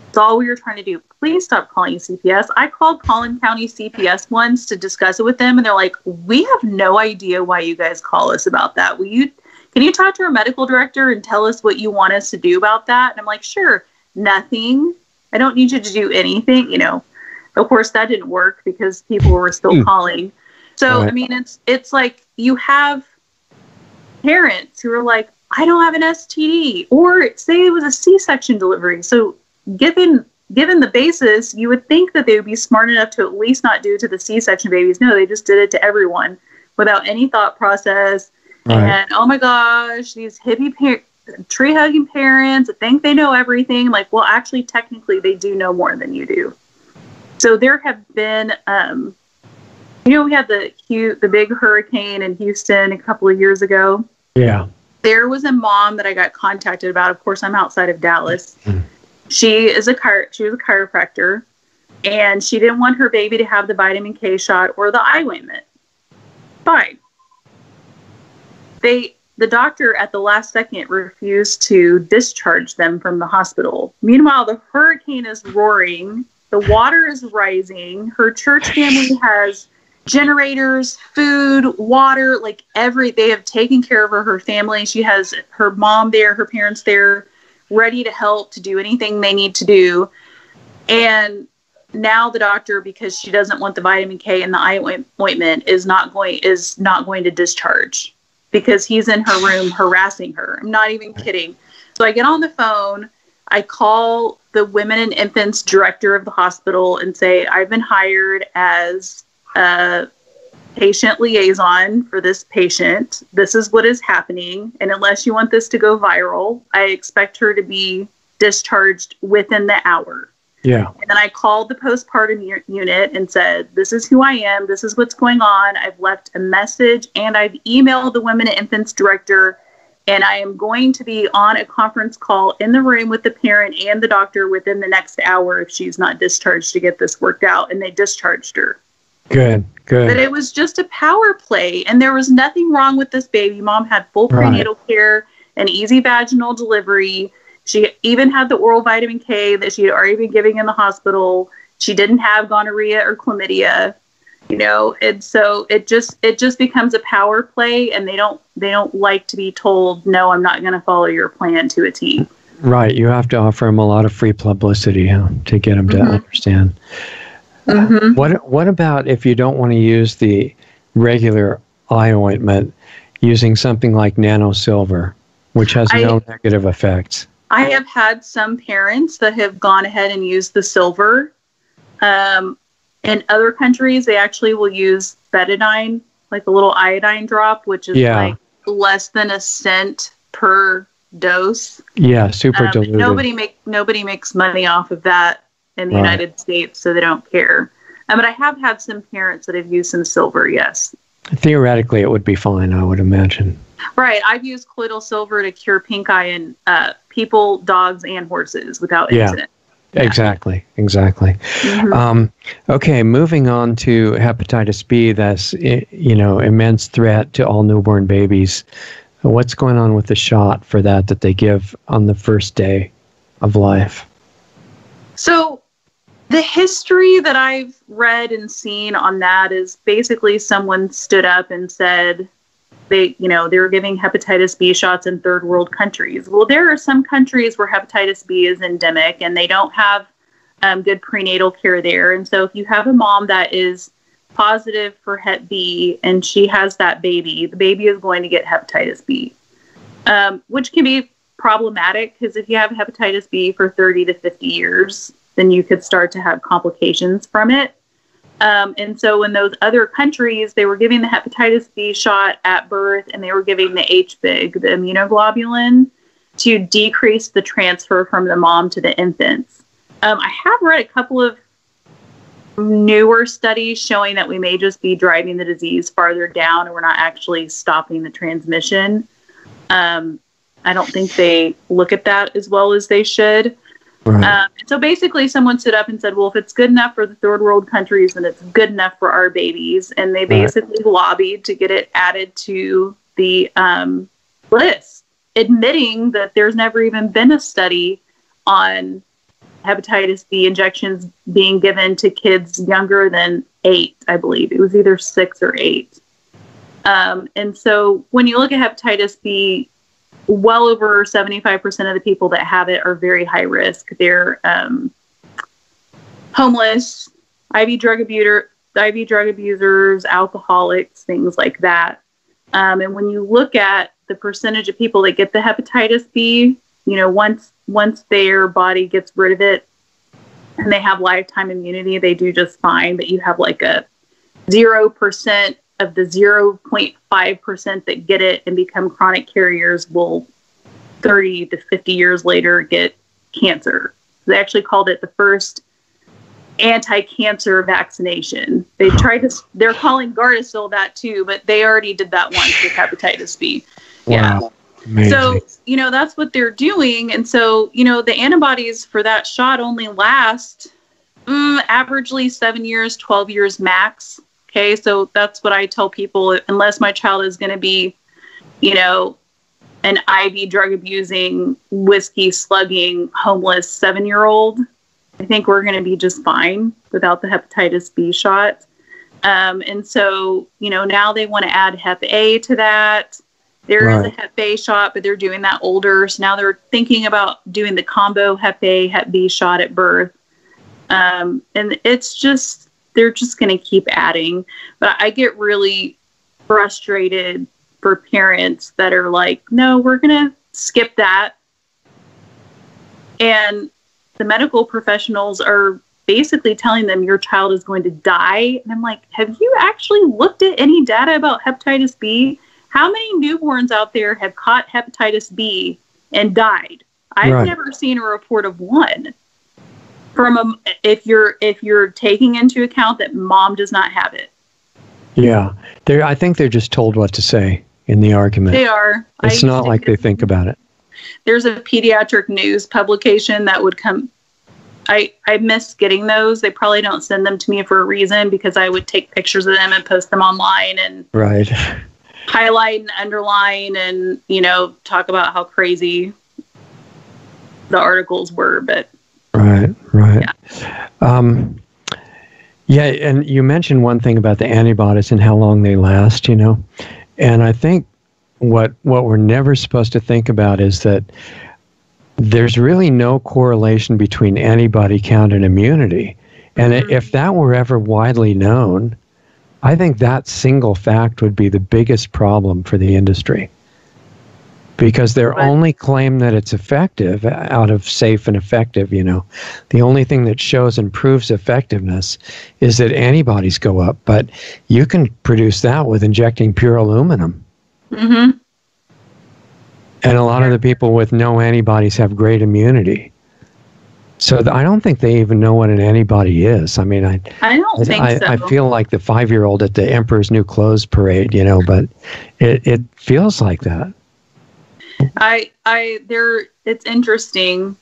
That's all we were trying to do. Please stop calling CPS. I called Collin County CPS once to discuss it with them, and they're like, we have no idea why you guys call us about that. Can you talk to our medical director and tell us what you want us to do about that? And I'm like, sure, nothing. I don't need you to do anything. Of course, that didn't work because people were still calling. So, right. I mean, it's like you have parents who are like, I don't have an STD, or say it was a C-section delivery. So given the basis, you would think that they would be smart enough to at least not do it to the C-section babies. No, they just did it to everyone without any thought process. Right. And oh my gosh, these hippie tree-hugging parents think they know everything. Like, well, actually, technically, they do know more than you do. So there have been, we had the big hurricane in Houston a couple of years ago. Yeah. There was a mom that I got contacted about. Of course, I'm outside of Dallas. Mm-hmm. She was a chiropractor, and she didn't want her baby to have the vitamin K shot or the eye ointment. Fine. The doctor at the last second refused to discharge them from the hospital. Meanwhile, the hurricane is roaring. The water is rising. Her church family has generators, food, water, they have taken care of her family. She has her mom there, her parents there, ready to help, to do anything they need to do. And now the doctor, because she doesn't want the vitamin K and the eye ointment, is not going to discharge, because he's in her room harassing her. I'm not even kidding. So I get on the phone. I call the women and infants director of the hospital and say, I've been hired as a patient liaison for this patient. This is what is happening. And unless you want this to go viral, I expect her to be discharged within the hour. Yeah. And then I called the postpartum unit and said, this is who I am. This is what's going on. I've left a message, and I've emailed the women and infants director, and I am going to be on a conference call in the room with the parent and the doctor within the next hour if she's not discharged, to get this worked out. And they discharged her. Good. But it was just a power play, and there was nothing wrong with this baby. Mom had full prenatal care, an easy vaginal delivery. She even had the oral vitamin K that she had already been giving in the hospital. She didn't have gonorrhea or chlamydia, and so it just becomes a power play, and they don't like to be told, no, I'm not going to follow your plan to a T. Right. You have to offer them a lot of free publicity to get them to understand. Mm-hmm. What about if you don't want to use the regular eye ointment, using something like nano silver, which has no negative effects? I have had some parents that have gone ahead and used the silver. In other countries, they actually will use betadine, like a little iodine drop, which is like less than a cent per dose. Yeah, super diluted. Nobody makes money off of that in the United States, so they don't care. But I have had some parents that have used some silver, yes. Theoretically, it would be fine, I would imagine. Right. I've used colloidal silver to cure pink eye in people, dogs, and horses without incident. Yeah. Exactly. Mm-hmm. Okay, moving on to hepatitis B. That's immense threat to all newborn babies. What's going on with the shot for that they give on the first day of life? So the history that I've read and seen on that is basically someone stood up and said they were giving hepatitis B shots in third world countries. Well, there are some countries where hepatitis B is endemic, and they don't have good prenatal care there. And so if you have a mom that is positive for Hep B and she has that baby, the baby is going to get hepatitis B, which can be problematic because if you have hepatitis B for 30 to 50 years, then you could start to have complications from it. And so in those other countries, they were giving the hepatitis B shot at birth, and they were giving the HBIG, the immunoglobulin, to decrease the transfer from the mom to the infants. I have read a couple of newer studies showing that we may just be driving the disease farther down and we're not actually stopping the transmission. I don't think they look at that as well as they should. Right. So basically someone stood up and said, well, if it's good enough for the third world countries, then it's good enough for our babies. And they basically lobbied to get it added to the list, admitting that there's never even been a study on hepatitis B injections being given to kids younger than 8, I believe. It was either 6 or 8. And so when you look at hepatitis B, well over 75% of the people that have it are very high risk. They're homeless, IV drug abusers, alcoholics, things like that. And when you look at the percentage of people that get the hepatitis B, once their body gets rid of it and they have lifetime immunity, they do just fine. But you have like a 0% of the 0.5% that get it and become chronic carriers will 30 to 50 years later get cancer. They actually called it the first anti-cancer vaccination. They're calling Gardasil that too, but they already did that once with hepatitis B. Yeah. Wow. Amazing. So, that's what they're doing. And so, the antibodies for that shot only last averagely 7 years, 12 years max. Okay. So that's what I tell people, unless my child is going to be, an IV drug abusing, whiskey slugging, homeless 7-year-old, I think we're going to be just fine without the hepatitis B shot. And so, now they want to add Hep A to that. There is a Hep A shot, but they're doing that older. So now they're thinking about doing the combo Hep A, Hep B shot at birth. And it's just, they're just going to keep adding. But I get really frustrated for parents that are like, no, we're going to skip that. And the medical professionals are basically telling them your child is going to die. And I'm like, have you actually looked at any data about hepatitis B? How many newborns out there have caught hepatitis B and died? I've never seen a report of one. If you're taking into account that mom does not have it. Yeah, I think they're just told what to say in the argument. They are. It's not like they think about it. There's a pediatric news publication that would come. I miss getting those. They probably don't send them to me for a reason, because I would take pictures of them and post them online and highlight and underline and, talk about how crazy the articles were. But Right. Yeah, and you mentioned one thing about the antibodies and how long they last, And I think what we're never supposed to think about is that there's really no correlation between antibody count and immunity. And if that were ever widely known, I think that single fact would be the biggest problem for the industry. Because their only claim that it's effective, out of safe and effective, the only thing that shows and proves effectiveness is that antibodies go up. But you can produce that with injecting pure aluminum. Mm-hmm. And a lot of the people with no antibodies have great immunity. So I don't think they even know what an antibody is. I mean, I don't think so. I feel like the 5-year-old at the Emperor's New Clothes parade, but it feels like that. It's interesting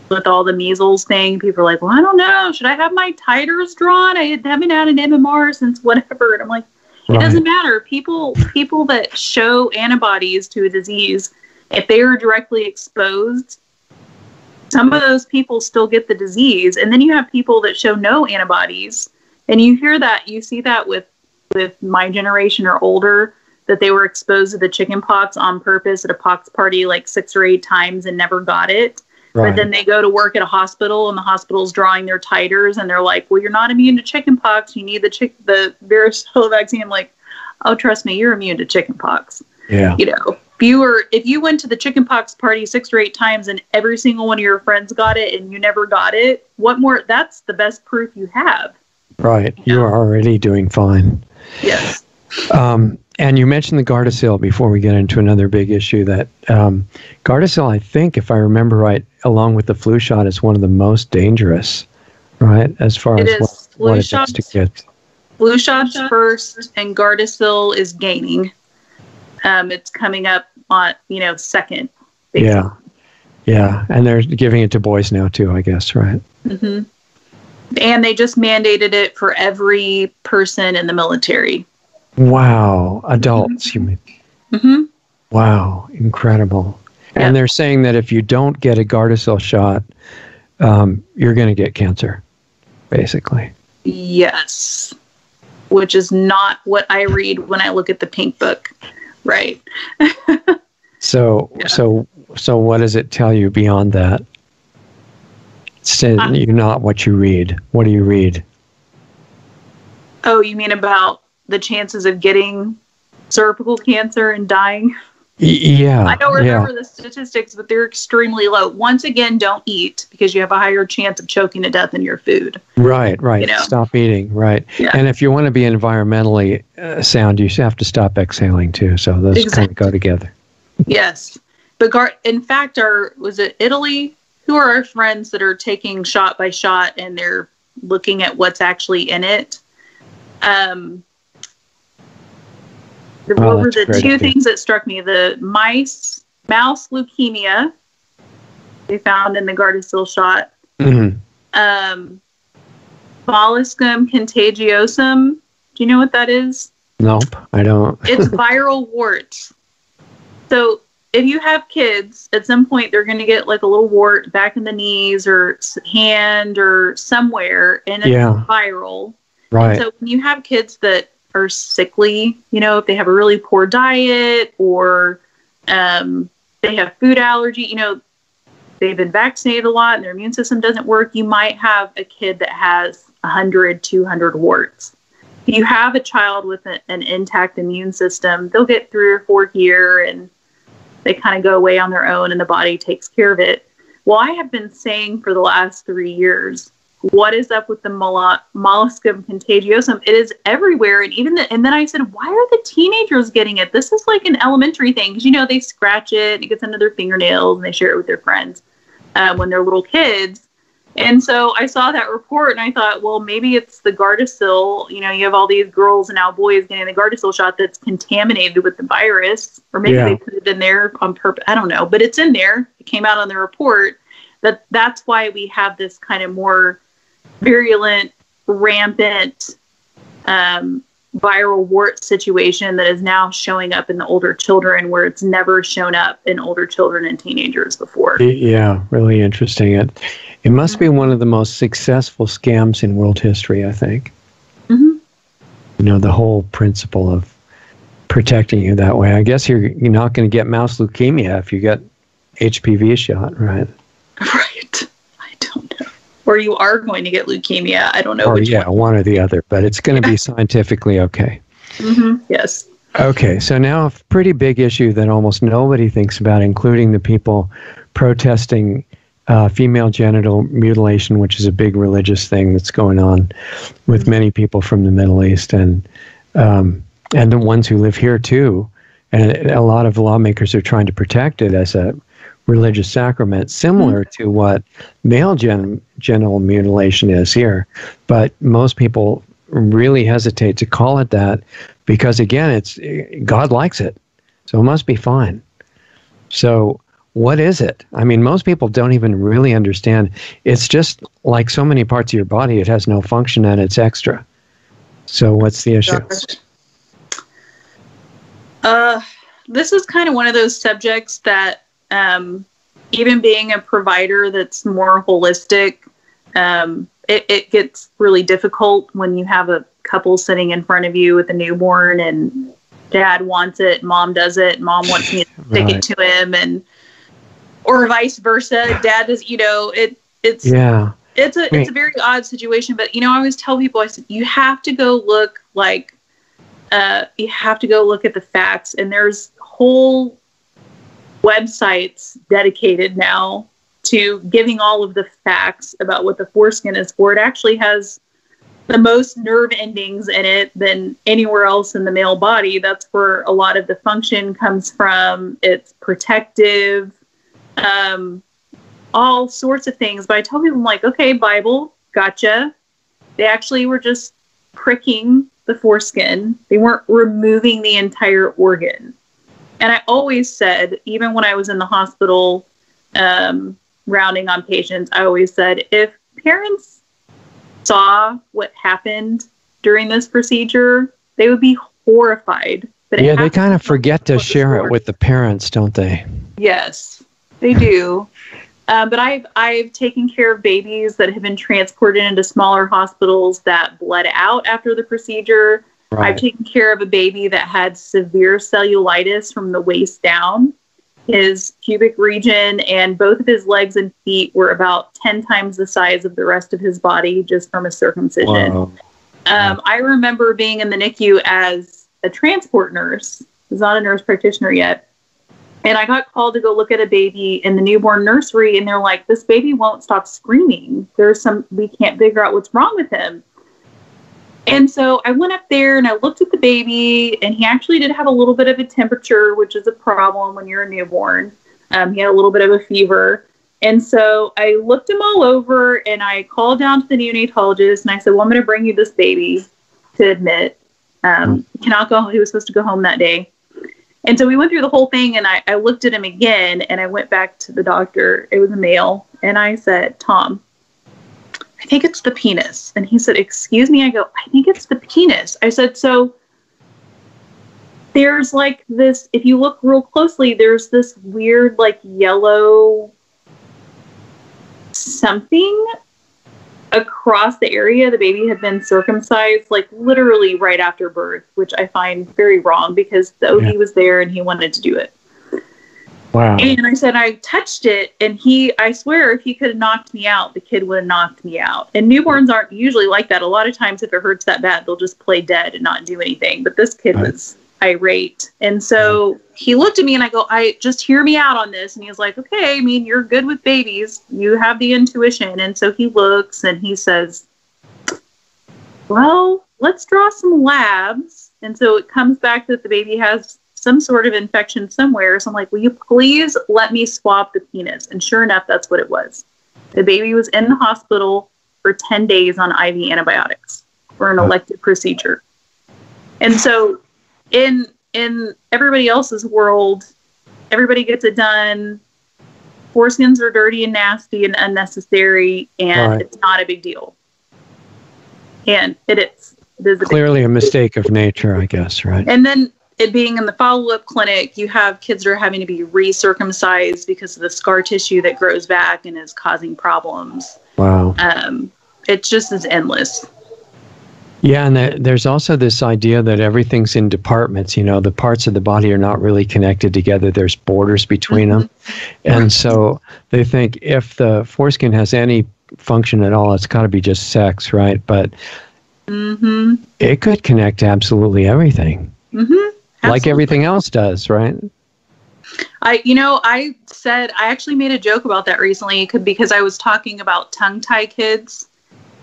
with all the measles thing. People are like, well, I don't know. Should I have my titers drawn? I haven't had an MMR since whatever. And I'm like, it doesn't matter. People that show antibodies to a disease, if they are directly exposed, some of those people still get the disease. And then you have people that show no antibodies. And you see that with my generation or older, that they were exposed to the chicken pox on purpose at a pox party like 6 or 8 times and never got it. But then they go to work at a hospital and the hospital's drawing their titers and they're like, well, you're not immune to chicken pox. You need the varicella vaccine. I'm like, oh, trust me, you're immune to chicken pox. Yeah. if you went to the chickenpox party 6 or 8 times and every single one of your friends got it and you never got it, what more? That's the best proof you have. Right. You are already doing fine. Yes. And you mentioned the Gardasil before we get into another big issue. That Gardasil, I think, if I remember right, along with the flu shot, is one of the most dangerous, right? As far as what it does to kids. Flu shots first, and Gardasil is gaining. It's coming up on, second. Basically. Yeah. And they're giving it to boys now too, I guess, right? Mm-hmm. And they just mandated it for every person in the military. Wow. Adults, you mean? Mm-hmm. Wow. Incredible. Yep. And they're saying that if you don't get a Gardasil shot, you're going to get cancer, basically. Yes. Which is not what I read when I look at the pink book. Right. So what does it tell you beyond that? You're not what you read. What do you read? Oh, you mean about the chances of getting cervical cancer and dying? Yeah. I don't remember the statistics, but they're extremely low. Once again, don't eat because you have a higher chance of choking to death in your food. Right. Stop eating, right. Yeah. And if you want to be environmentally sound, you have to stop exhaling too. So those kind of go together. Yes. But in fact, was it Italy? Who are our friends that are taking shot by shot and they're looking at what's actually in it? What were the two things that struck me? The mouse leukemia they found in the Gardasil shot. Mm-hmm. Molluscum contagiosum. Do you know what that is? Nope, I don't. It's viral warts. So if you have kids, at some point they're going to get like a little wart back in the knees or hand or somewhere, and it's viral. Right. And so when you have kids that are sickly, if they have a really poor diet or they have food allergy, they've been vaccinated a lot and their immune system doesn't work, you might have a kid that has 100, 200 warts. If you have a child with an intact immune system, they'll get 3 or 4 here and they kind of go away on their own and the body takes care of it. Well, I have been saying for the last 3 years, what is up with the molluscum contagiosum? It is everywhere. And then I said, why are the teenagers getting it? This is like an elementary thing. Because, they scratch it and it gets under their fingernails and they share it with their friends when they're little kids. And so I saw that report and I thought, well, maybe it's the Gardasil. You have all these girls and now boys getting the Gardasil shot that's contaminated with the virus. Or maybe they put it in there on purpose. I don't know. But it's in there. It came out on the report. That's why we have this kind of more virulent, rampant viral wart situation that is now showing up in the older children where it's never shown up in older children and teenagers before. Yeah, really interesting. It must be one of the most successful scams in world history, I think. Mm-hmm. The whole principle of protecting you that way. I guess you're not going to get mouse leukemia if you get HPV shot, right? Right. I don't know. Or you are going to get leukemia. I don't know. Or one or the other, but it's going to be scientifically okay. Mm-hmm. Yes. Okay, so now a pretty big issue that almost nobody thinks about, including the people protesting female genital mutilation, which is a big religious thing that's going on with many people from the Middle East and the ones who live here too. And a lot of lawmakers are trying to protect it as a religious sacrament, similar to what male genital mutilation is here. But most people really hesitate to call it that because, again, God likes it, so it must be fine. So what is it? I mean, most people don't even really understand. It's just like so many parts of your body, it has no function and it's extra. So what's the issue? This is kind of one of those subjects that even being a provider that's more holistic, it gets really difficult when you have a couple sitting in front of you with a newborn and dad wants it, mom does it, mom wants me to stick it to him, or vice versa. Dad does, it's a very odd situation. But I always tell people, I said, you have to go look at the facts, and there's whole websites dedicated now to giving all of the facts about what the foreskin is for. It actually has the most nerve endings in it than anywhere else in the male body. That's where a lot of the function comes from. It's protective, all sorts of things. But I tell people, I'm like, okay, Bible, gotcha. They actually were just pricking the foreskin. They weren't removing the entire organ. And I always said, even when I was in the hospital rounding on patients, I always said, if parents saw what happened during this procedure, they would be horrified. But yeah, they kind of forget to share it with the parents, don't they? Yes, they do. But I've taken care of babies that have been transported into smaller hospitals that bled out after the procedure. Right. I've taken care of a baby that had severe cellulitis from the waist down. His pubic region and both of his legs and feet were about 10 times the size of the rest of his body just from a circumcision. Wow. I remember being in the NICU as a transport nurse. I was not a nurse practitioner yet. And I got called to go look at a baby in the newborn nursery, and they're like, this baby won't stop screaming. We can't figure out what's wrong with him. And so I went up there and I looked at the baby, and he actually did have a little bit of a temperature, which is a problem when you're a newborn. He had a little bit of a fever. And so I looked him all over, and I called down to the neonatologist, and I said, well, I'm going to bring you this baby to admit. He cannot go home. He was supposed to go home that day. And so we went through the whole thing, and I looked at him again, and I went back to the doctor. It was a male. And I said, Tom, I think it's the penis. And he said, excuse me? I go, I think it's the penis. I said, so there's like this, if you look real closely, there's this weird like yellow something across the area. The baby had been circumcised like literally right after birth, which I find very wrong because the OB was there and he wanted to do it. Wow. And I said, I touched it, and I swear if he could have knocked me out, the kid would have knocked me out. And newborns aren't usually like that. A lot of times if it hurts that bad, they'll just play dead and not do anything. But this kid was irate. And so he looked at me and I go, just hear me out on this. And he was like, okay, I mean, you're good with babies. You have the intuition. And so he looks and he says, well, let's draw some labs. And so it comes back that the baby has some sort of infection somewhere. So I'm like, will you please let me swab the penis? And sure enough, that's what it was. The baby was in the hospital for 10 days on IV antibiotics for an elective procedure. And so in everybody else's world, everybody gets it done. Foreskins are dirty and nasty and unnecessary, and it's not a big deal. And it is. It is clearly a mistake of nature, I guess, right? And then it being in the follow-up clinic, you have kids that are having to be recircumcised because of the scar tissue that grows back and is causing problems. Wow. It just is endless. Yeah, and there's also this idea that everything's in departments. You know, the parts of the body are not really connected together. There's borders between them. And so they think if the foreskin has any function at all, it's got to be just sex, right? But it could connect to absolutely everything. Like everything else does, right? I actually made a joke about that recently because I was talking about tongue tie kids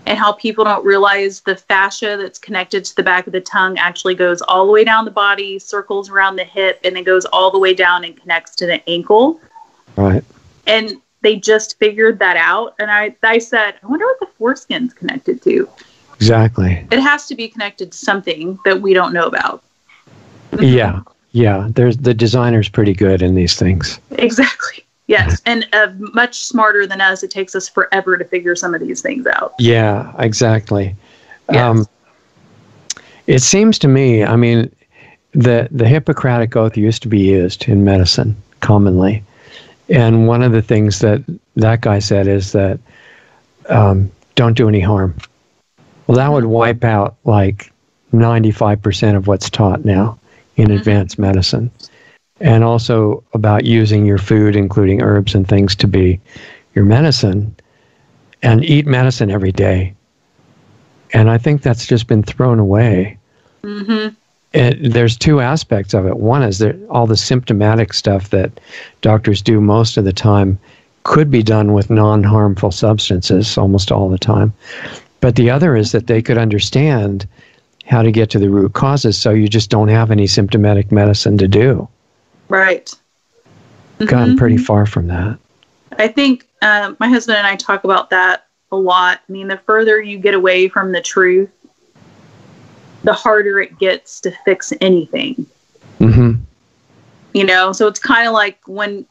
and how people don't realize the fascia that's connected to the back of the tongue actually goes all the way down the body, circles around the hip, and then goes all the way down and connects to the ankle. Right. And they just figured that out. And I said, I wonder what the foreskin's connected to. Exactly. It has to be connected to something that we don't know about. Yeah. The designer's pretty good in these things. Exactly. Yes, and much smarter than us. It takes us forever to figure some of these things out. Yeah, exactly. Yes. It seems to me, I mean, the Hippocratic Oath used to be used in medicine commonly. And one of the things that guy said is that don't do any harm. Well, that would wipe out like 95% of what's taught now in advanced medicine. And also about using your food, including herbs and things, to be your medicine, and eat medicine every day. And I think that's just been thrown away. there's two aspects of it. One is that all the symptomatic stuff that doctors do most of the time could be done with non-harmful substances almost all the time. But the other is that they could understand how to get to the root causes, so you just don't have any symptomatic medicine to do. Right. Gotten pretty far from that. I think my husband and I talk about that a lot. I mean, the further you get away from the truth, the harder it gets to fix anything. You know, so it's kind of like when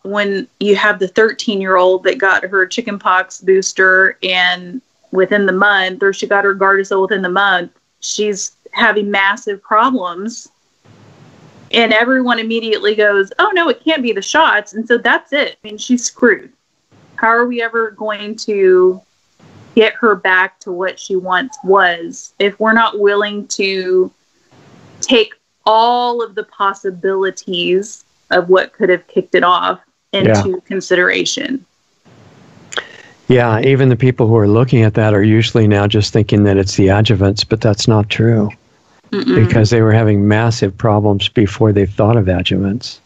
you have the 13-year-old that got her chickenpox booster, and within the month, or she got her Gardasil within the month, she's having massive problems. And everyone immediately goes, oh, no, it can't be the shots. And so that's it. I mean, she's screwed. How are we ever going to get her back to what she once was if we're not willing to take all of the possibilities of what could have kicked it off into consideration? Yeah, even the people who are looking at that are usually now just thinking that it's the adjuvants, but that's not true. Because they were having massive problems before they thought of adjuvants.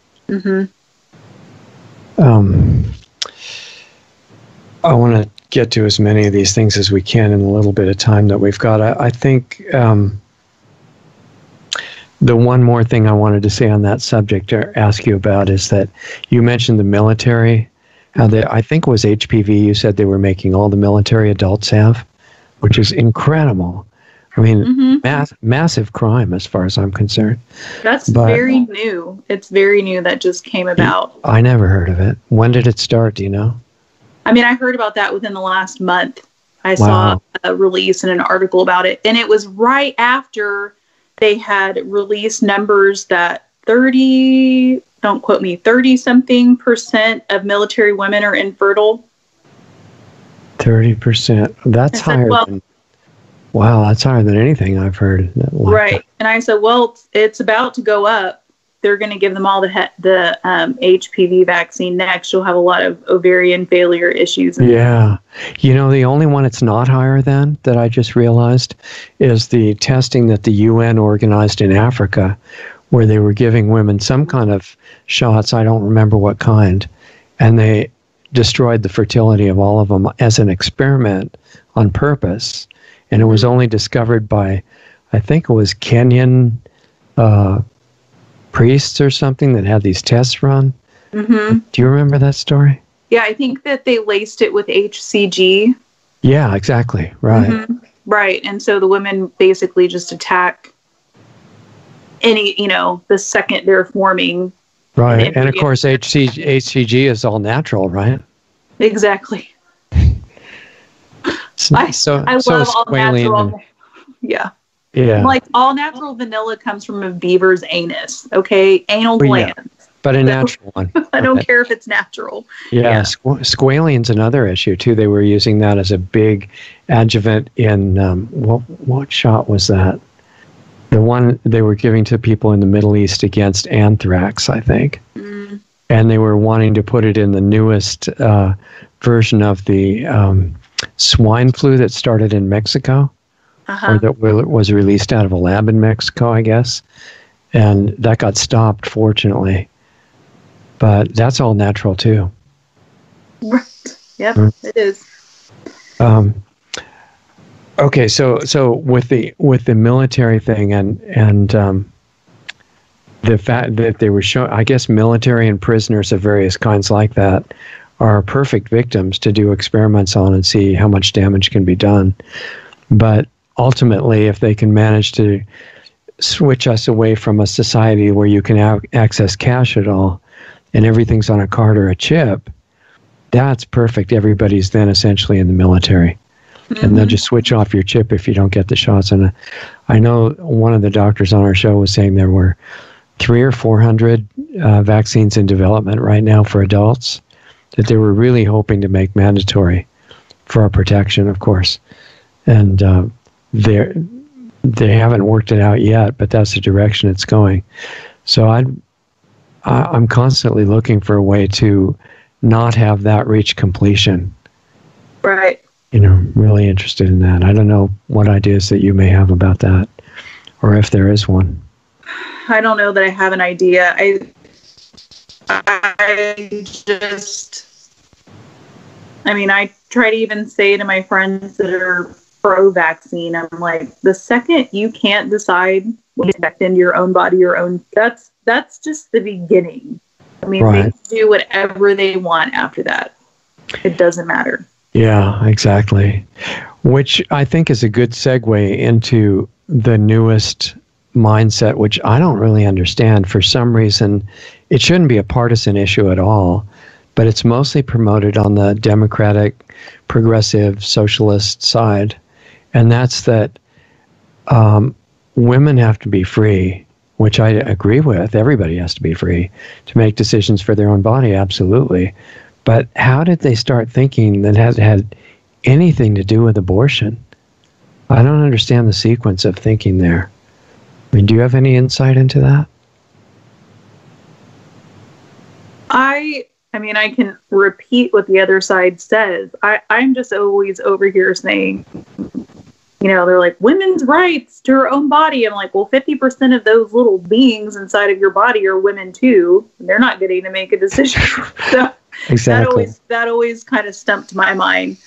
I want to get to as many of these things as we can in a little bit of time that we've got. I think the one more thing I wanted to say on that subject or ask you about is that you mentioned the military, how I think it was HPV, you said they were making all the military adults have, which is incredible. I mean, massive crime as far as I'm concerned. That's very new. It's very new that just came about. I never heard of it. When did it start? Do you know? I mean, I heard about that within the last month. I saw a release and an article about it. And it was right after they had released numbers that 30-something% of military women are infertile. 30%. That's higher than... Wow, that's higher than anything I've heard. Right. And I said, well, it's about to go up. They're going to give them all the HPV vaccine next. You'll have a lot of ovarian failure issues. Yeah. You know, the only one it's not higher than that I just realized is the testing that the UN organized in Africa, where they were giving women some kind of shots. I don't remember what kind. And they destroyed the fertility of all of them as an experiment on purpose. And it was only discovered by, I think it was Kenyan priests or something that had these tests run. Do you remember that story? Yeah, I think that they laced it with HCG. Yeah, exactly. Right. Right. And so the women basically just attack any, the second they're forming. Right. And of course, HCG is all natural, right? Exactly. I love all natural. Yeah. Like all natural vanilla comes from a beaver's anus. Okay, anal glands. Yeah. But a natural one. I don't care if it's natural. Yeah. Squalene's another issue too. They were using that as a big adjuvant in what shot was that? The one they were giving to people in the Middle East against anthrax, I think. And they were wanting to put it in the newest version of the swine flu that started in Mexico, or that was released out of a lab in Mexico, I guess. And that got stopped, fortunately. But that's all natural, too. Right. Yep, it is. Okay, so with the military thing and the fact that they were showing, I guess military and prisoners of various kinds like that are perfect victims to do experiments on and see how much damage can be done. But ultimately, if they can manage to switch us away from a society where you can access cash at all and everything's on a card or a chip, that's perfect. Everybody's then essentially in the military. And they'll just switch off your chip if you don't get the shots. And I know one of the doctors on our show was saying there were 300 or 400 vaccines in development right now for adults that they were really hoping to make mandatory for our protection, of course. And they haven't worked it out yet, but that's the direction it's going. So I'm constantly looking for a way to not have that reach completion. Right. Really interested in that. I don't know what ideas that you may have about that, or if there is one. I don't know that I have an idea. I try to even say to my friends that are pro-vaccine, I'm like, the second you can't decide what to inject into your own body, that's just the beginning. I mean, Right. They can do whatever they want after that. It doesn't matter. Yeah, exactly. Which I think is a good segue into the newest mindset, which I don't really understand. For some reason, it shouldn't be a partisan issue at all, but it's mostly promoted on the Democratic, progressive, socialist side. And that's that women have to be free, which I agree with. Everybody has to be free to make decisions for their own body, absolutely. But how did they start thinking that has had anything to do with abortion? I don't understand the sequence of thinking there. I mean, do you have any insight into that? I can repeat what the other side says. I'm just always over here saying, they're like, women's rights to her own body. I'm like, well, 50% of those little beings inside of your body are women too. They're not getting to make a decision. So exactly. That always kind of stumped my mind.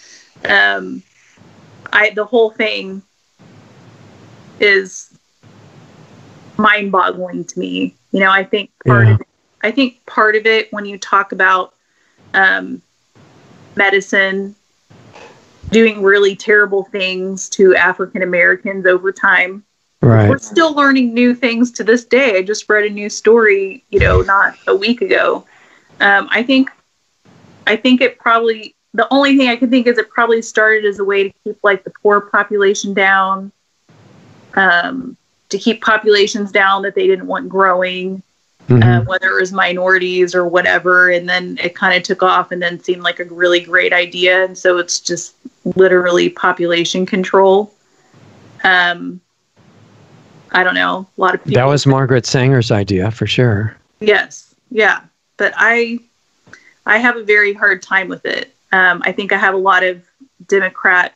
The whole thing is mind-boggling to me. I think part of it when you talk about medicine doing really terrible things to African Americans over time. Right. We're still learning new things to this day. I just read a new story, not a week ago. I think it probably, the only thing I can think is it probably started as a way to keep the poor population down, to keep populations down that they didn't want growing, whether it was minorities or whatever. And then it kind of took off and then seemed like a really great idea. And so it's just literally population control. I don't know. A lot of people. That was Margaret Sanger's idea for sure. Yes. Yeah. But I have a very hard time with it. I think I have a lot of democratic,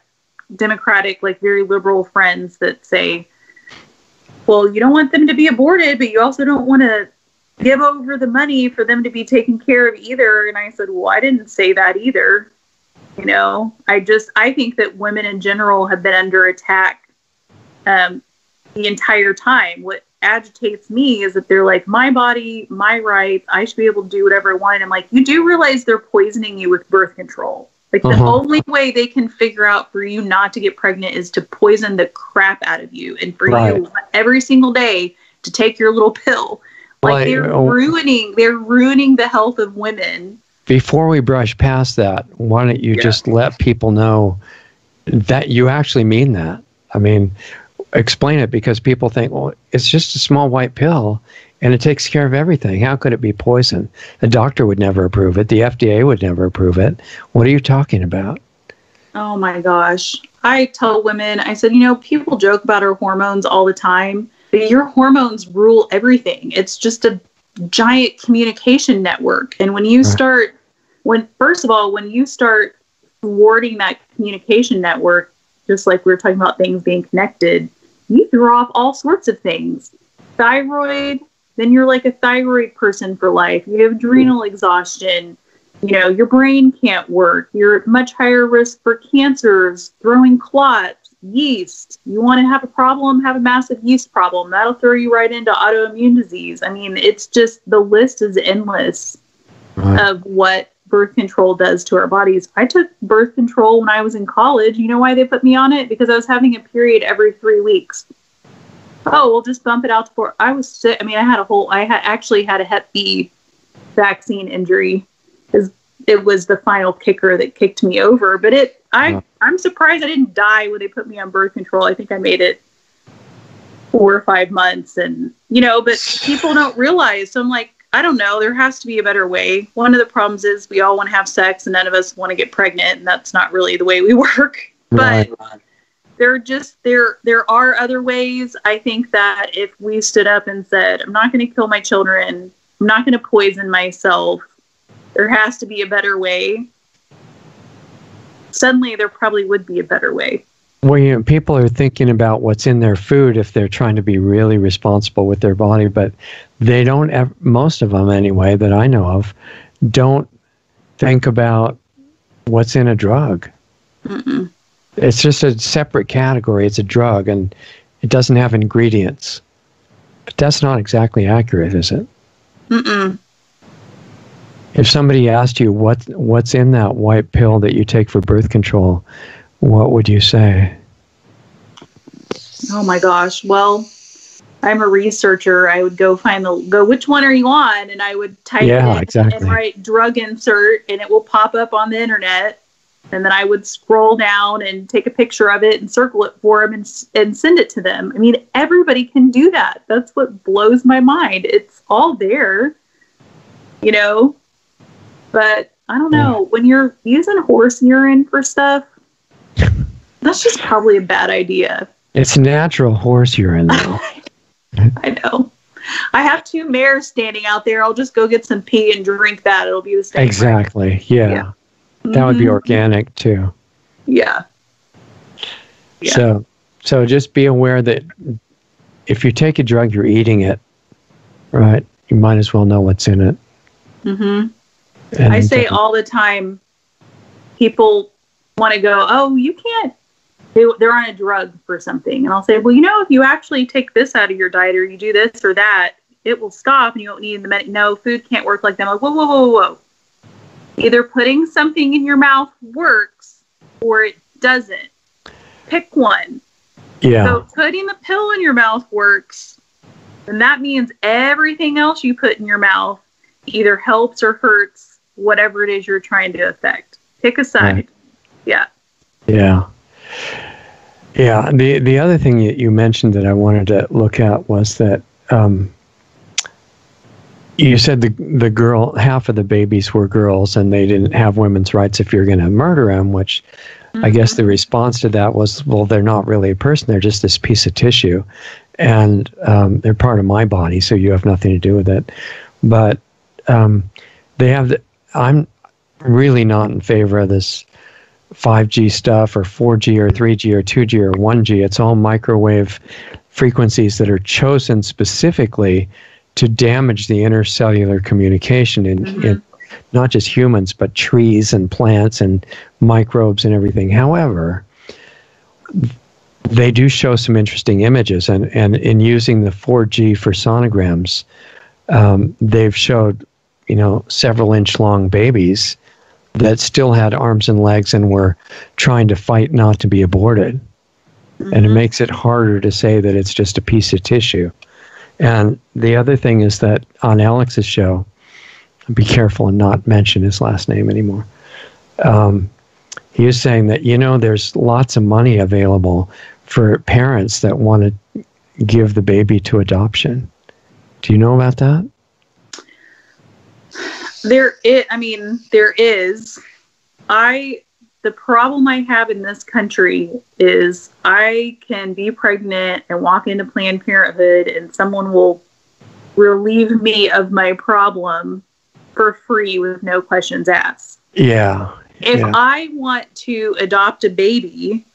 very liberal friends that say, well, you don't want them to be aborted, but you also don't want to give over the money for them to be taken care of either. And I said, well, I didn't say that either. I think that women in general have been under attack the entire time. What agitates me is that they're like, my body, my rights, I should be able to do whatever I want. And I'm like, you do realize they're poisoning you with birth control. The only way they can figure out for you not to get pregnant is to poison the crap out of you. And for you every single day to take your little pill. They're ruining the health of women. Before we brush past that, why don't you just let people know that you actually mean that? I mean, explain it, because people think, well, it's just a small white pill and it takes care of everything. How could it be poison? The doctor would never approve it. The FDA would never approve it. What are you talking about? Oh my gosh. I tell women, I said, people joke about our hormones all the time, but your hormones rule everything. It's just a giant communication network. And when you start, first of all, when you start thwarting that communication network, just like we were talking about things being connected, you throw off all sorts of things. Thyroid, then you're like a thyroid person for life. You have adrenal exhaustion. Your brain can't work. You're at much higher risk for cancers, throwing clots, yeast. You want to have a problem, have a massive yeast problem. That'll throw you right into autoimmune disease. I mean, it's just, the list is endless of what birth control does to our bodies. I took birth control when I was in college. You know why they put me on it? Because I was having a period every 3 weeks. Oh, we'll just bump it out to 4. I was sick. I mean, I actually had a Hep B vaccine injury. It was the final kicker that kicked me over. But I'm surprised I didn't die when they put me on birth control. I think I made it 4 or 5 months, and but people don't realize. So I'm like, I don't know. There has to be a better way. One of the problems is we all want to have sex and none of us want to get pregnant, and that's not really the way we work. But there are other ways. I think that if we stood up and said, I'm not going to kill my children, I'm not going to poison myself, there has to be a better way. Suddenly there probably would be a better way. Well, people are thinking about what's in their food if they're trying to be really responsible with their body, but they don't most of them anyway, that I know of, don't think about what's in a drug. Mm-mm. It's just a separate category. It's a drug, and it doesn't have ingredients. But that's not exactly accurate, is it? Mm-mm. If somebody asked you what's in that white pill that you take for birth control, what would you say? Oh my gosh. Well, I'm a researcher. I would go which one are you on? And I would type it in exactly. and write drug insert, and it will pop up on the internet. And then I would scroll down and take a picture of it and circle it for them and send it to them. I mean, everybody can do that. That's what blows my mind. It's all there, but I don't know. When you're using horse urine for stuff, that's just probably a bad idea. It's natural horse urine, though. I know. I have 2 mares standing out there. I'll just go get some pee and drink that. It'll be the same. Exactly. Right? Yeah. That would be organic, too. Yeah. So just be aware that if you take a drug, you're eating it, right? You might as well know what's in it. Mm-hmm. And I say all the time, people want to go, oh, you can't. They're on a drug for something. And I'll say, well, if you actually take this out of your diet or you do this or that, it will stop and you won't need the medicine. No, food can't work like that. I'm like, whoa. Either putting something in your mouth works or it doesn't. Pick one. Yeah. So putting the pill in your mouth works, and that means everything else you put in your mouth either helps or hurts whatever it is you're trying to affect. Pick a side. Right. Yeah. Yeah. Yeah. The other thing that you mentioned that I wanted to look at was that you said the girl, half of the babies were girls and they didn't have women's rights if you're going to murder them, which I guess the response to that was, well, they're not really a person. They're just this piece of tissue and they're part of my body. So you have nothing to do with it. But they have I'm really not in favor of this 5G stuff or 4G or 3G or 2G or 1G. It's all microwave frequencies that are chosen specifically to damage the intercellular communication in not just humans, but trees and plants and microbes and everything. However, they do show some interesting images. And in using the 4G for sonograms, they've showed, several inch long babies that still had arms and legs and were trying to fight not to be aborted. And it makes it harder to say that it's just a piece of tissue. And the other thing is that on Alex's show, be careful and not mention his last name anymore. He was saying that, there's lots of money available for parents that want to give the baby to adoption. Do you know about that? There is. The problem I have in this country is I can be pregnant and walk into Planned Parenthood and someone will relieve me of my problem for free with no questions asked. Yeah. If I want to adopt a baby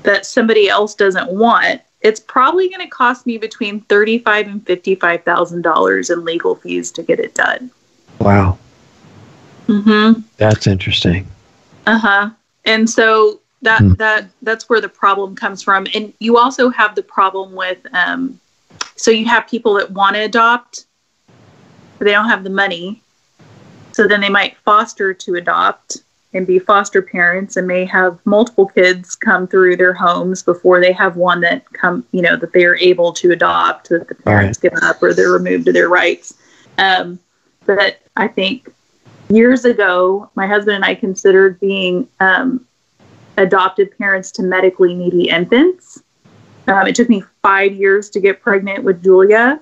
that somebody else doesn't want, it's probably going to cost me between $35,000 and $55,000 in legal fees to get it done. Wow. Mm-hmm. That's interesting. And so that's where the problem comes from. And you also have the problem with, so you have people that want to adopt, but they don't have the money. So then they might foster to adopt and be foster parents and may have multiple kids come through their homes before they have one that that they are able to adopt, that the parents give up or they're removed of their rights. But I think years ago, my husband and I considered being adopted parents to medically needy infants. It took me 5 years to get pregnant with Julia.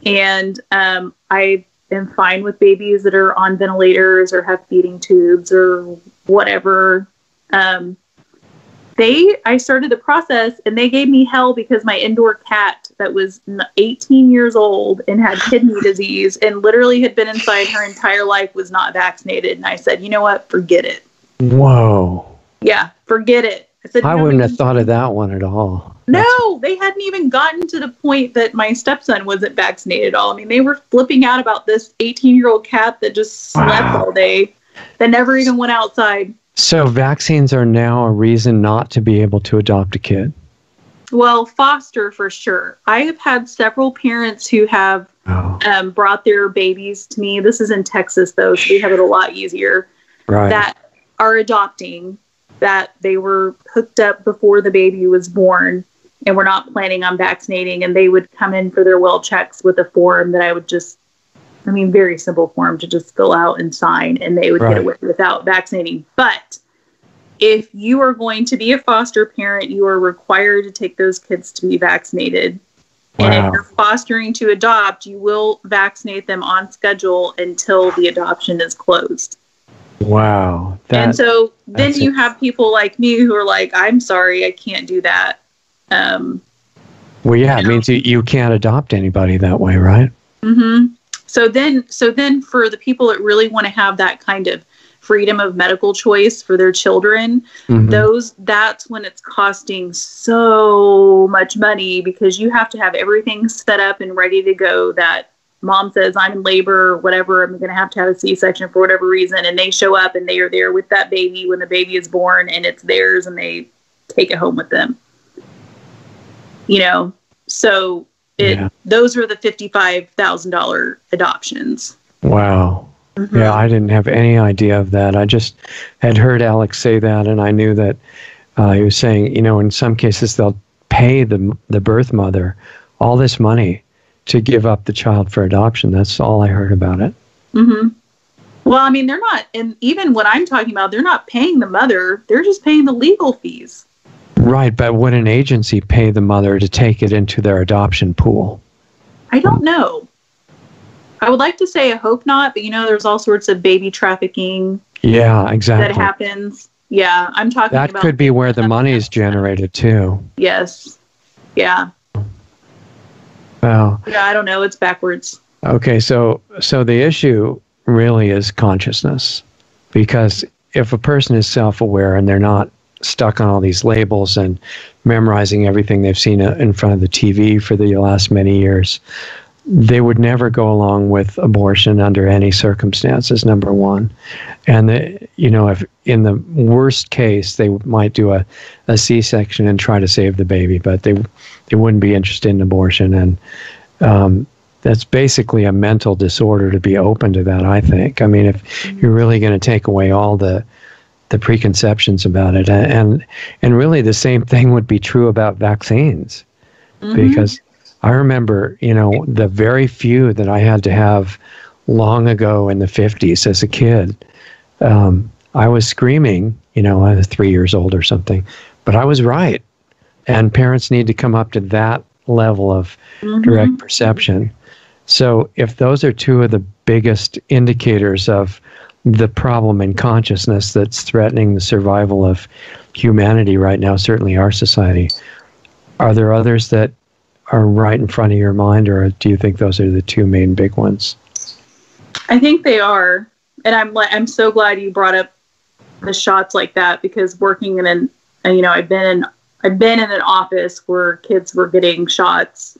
And I am fine with babies that are on ventilators or have feeding tubes or whatever. I started the process and they gave me hell because my indoor cat that was 18 years old and had kidney disease and literally had been inside her entire life was not vaccinated. And I said, you know what? Forget it. Whoa. Yeah, forget it. I said, I wouldn't have thought of that one at all. No, they hadn't even gotten to the point that my stepson wasn't vaccinated at all. I mean, they were flipping out about this 18-year-old cat that just slept all day, that never even went outside. So vaccines are now a reason not to be able to adopt a kid? Well, foster for sure. I have had several parents who have brought their babies to me. This is in Texas, though, so we have it a lot easier. Right. That are adopting, that they were hooked up before the baby was born and were not planning on vaccinating, and they would come in for their well checks with a form that I would just, very simple form to just fill out and sign, and they would get away without vaccinating. But if you are going to be a foster parent, you are required to take those kids to be vaccinated. Wow. And if you're fostering to adopt, you will vaccinate them on schedule until the adoption is closed. Wow. And so then you have people like me who are like, I'm sorry, I can't do that. Well, yeah, it means you can't adopt anybody that way, right? Mm-hmm. So then for the people that really want to have that kind of freedom of medical choice for their children, that's when it's costing so much money, because you have to have everything set up and ready to go that mom says, I'm in labor or whatever, I'm going to have a C-section for whatever reason, and they show up and they are there with that baby when the baby is born, and it's theirs, and they take it home with them. So those are the $55,000 adoptions. Wow. Mm-hmm. Yeah, I didn't have any idea of that. I just had heard Alex say that, and I knew that he was saying, in some cases they'll pay the birth mother all this money to give up the child for adoption. That's all I heard about it. Mm-hmm. Well, they're not, and even what I'm talking about, they're not paying the mother, they're just paying the legal fees. Right, but would an agency pay the mother to take it into their adoption pool? I don't know. I would like to say I hope not, but there's all sorts of baby trafficking. Yeah, exactly. That happens. Yeah, I'm talking about... That could be where the money is generated, too. Yes. Yeah. Well... Yeah, I don't know. It's backwards. Okay, so the issue really is consciousness. Because if a person is self-aware and they're not stuck on all these labels and memorizing everything they've seen in front of the TV for the last many years, they would never go along with abortion under any circumstances, number one. And, if in the worst case, they might do a C-section and try to save the baby, but they wouldn't be interested in abortion. And that's basically a mental disorder to be open to that, I think. If you're really going to take away all the preconceptions about it. And really the same thing would be true about vaccines. Mm-hmm. Because I remember, the very few that I had to have long ago in the 50s as a kid, I was screaming, I was 3 years old or something, but I was right. And parents need to come up to that level of direct perception. So if those are two of the biggest indicators of the problem in consciousness that's threatening the survival of humanity right now, certainly our society, are there others that are right in front of your mind, or do you think those are the two main big ones? I think they are, and I'm so glad you brought up the shots like that, because working in I've been in an office where kids were getting shots,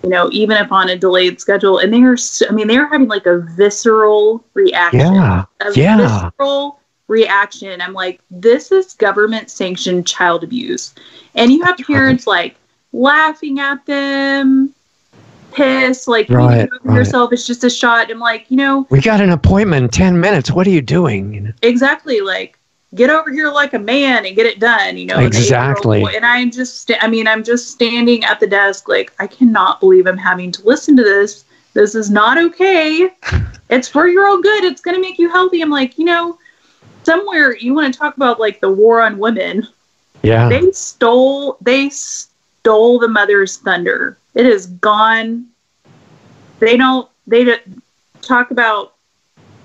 even if on a delayed schedule, and they're having like a visceral reaction. Visceral reaction. I'm like, this is government sanctioned child abuse, and you have parents like laughing at them, pissed, like, yourself, it's just a shot. I'm like, we got an appointment in 10 minutes. What are you doing? Exactly. Like, get over here like a man and get it done, Exactly. And I'm just standing at the desk like, I cannot believe I'm having to listen to this. This is not okay. It's for your own good. It's going to make you healthy. I'm like, somewhere you want to talk about like the war on women. Yeah. They stole the mother's thunder. It is gone. They talk about,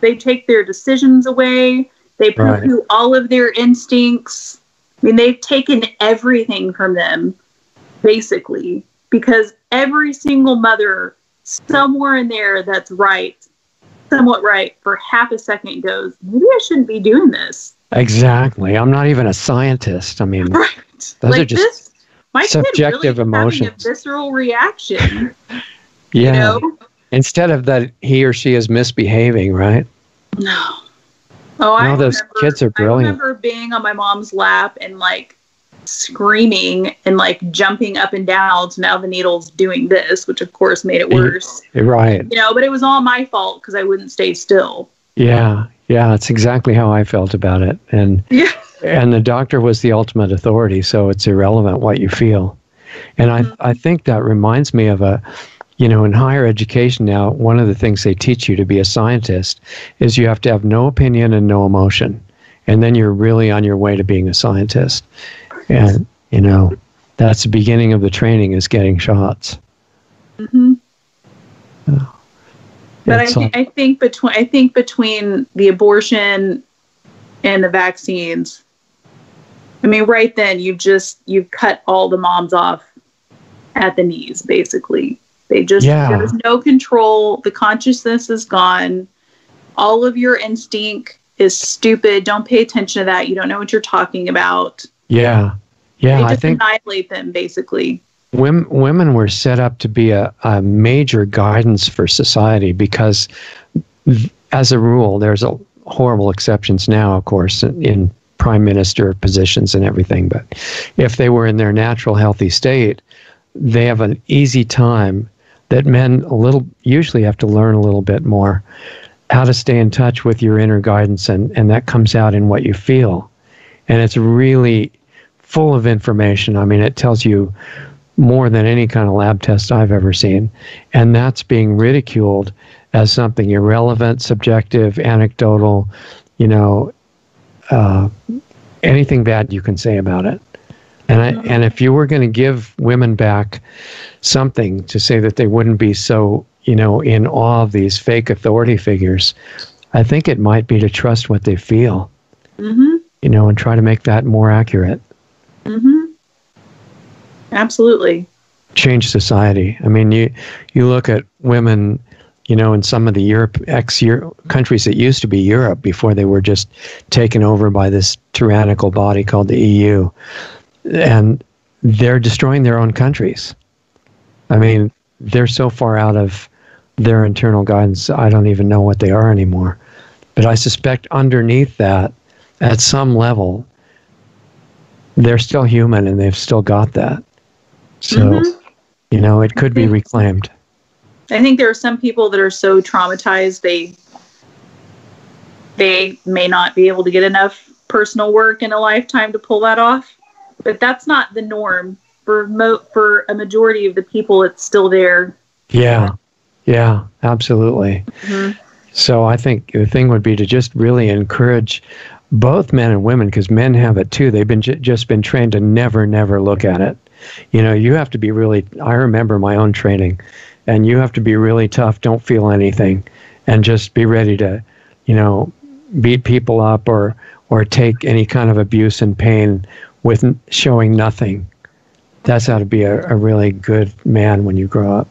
they take their decisions away. They poo-poo all of their instincts. They've taken everything from them, basically, because every single mother somewhere in there that's somewhat right, for half a second goes, maybe I shouldn't be doing this. Exactly. I'm not even a scientist. I mean, right. those are just my subjective kid really emotions. having a visceral reaction. Yeah. You know? Instead of that he or she is misbehaving, right? No. Oh, I those remember, kids are brilliant. I remember being on my mom's lap and like screaming and like jumping up and down. So now the needle's doing this, which of course made it worse. Right. You know, but it was all my fault because I wouldn't stay still. Yeah. Yeah. It's exactly how I felt about it. And and the doctor was the ultimate authority, so it's irrelevant what you feel. And I think that reminds me of in higher education now, one of the things they teach you to be a scientist is you have to have no opinion and no emotion. And then you're really on your way to being a scientist. And, that's the beginning of the training, is getting shots. Mm-hmm. But I think between the abortion and the vaccines, I mean, right then you've cut all the moms off at the knees, basically. There's no control. The consciousness is gone. All of your instinct is stupid. Don't pay attention to that. You don't know what you're talking about. Yeah. Yeah. They just annihilate them, basically. Women were set up to be a major guidance for society because, as a rule, there's horrible exceptions now, of course, in prime minister positions and everything. But if they were in their natural, healthy state, they have an easy time that men usually have to learn a little bit more how to stay in touch with your inner guidance, and that comes out in what you feel. And it's really full of information. I mean, it tells you more than any kind of lab test I've ever seen. And that's being ridiculed as something irrelevant, subjective, anecdotal, anything bad you can say about it. And if you were going to give women back something to say that they wouldn't be so, in awe of these fake authority figures, I think it might be to trust what they feel, and try to make that more accurate. Mm-hmm. Absolutely. Change society. I mean, you look at women, in some of the countries that used to be Europe before they were just taken over by this tyrannical body called the EU. And they're destroying their own countries. I mean, they're so far out of their internal guidance, I don't even know what they are anymore. But I suspect underneath that, at some level, they're still human and they've still got that. So, it could be reclaimed. I think there are some people that are so traumatized, they may not be able to get enough personal work in a lifetime to pull that off. But that's not the norm. For a majority of the people, it's still there. Yeah, absolutely. Mm-hmm. So I think the thing would be to just really encourage both men and women, because men have it too. They've been just been trained to never look at it. You have to be really, I remember my own training, and you have to be really tough, don't feel anything, and just be ready to, beat people up or take any kind of abuse and pain with showing nothing. That's how to be a really good man when you grow up.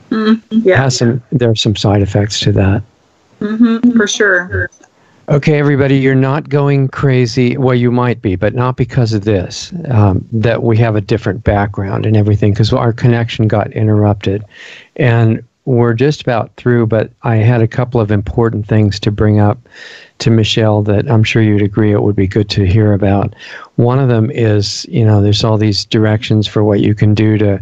Mm-hmm. Yeah. There are some side effects to that. Mm-hmm, for sure. Okay, everybody, you're not going crazy. Well, you might be, but not because of this, that we have a different background and everything, because our connection got interrupted. And we're just about through, but I had a couple of important things to bring up to Michelle that I'm sure you'd agree it would be good to hear about. One of them is, there's all these directions for what you can do to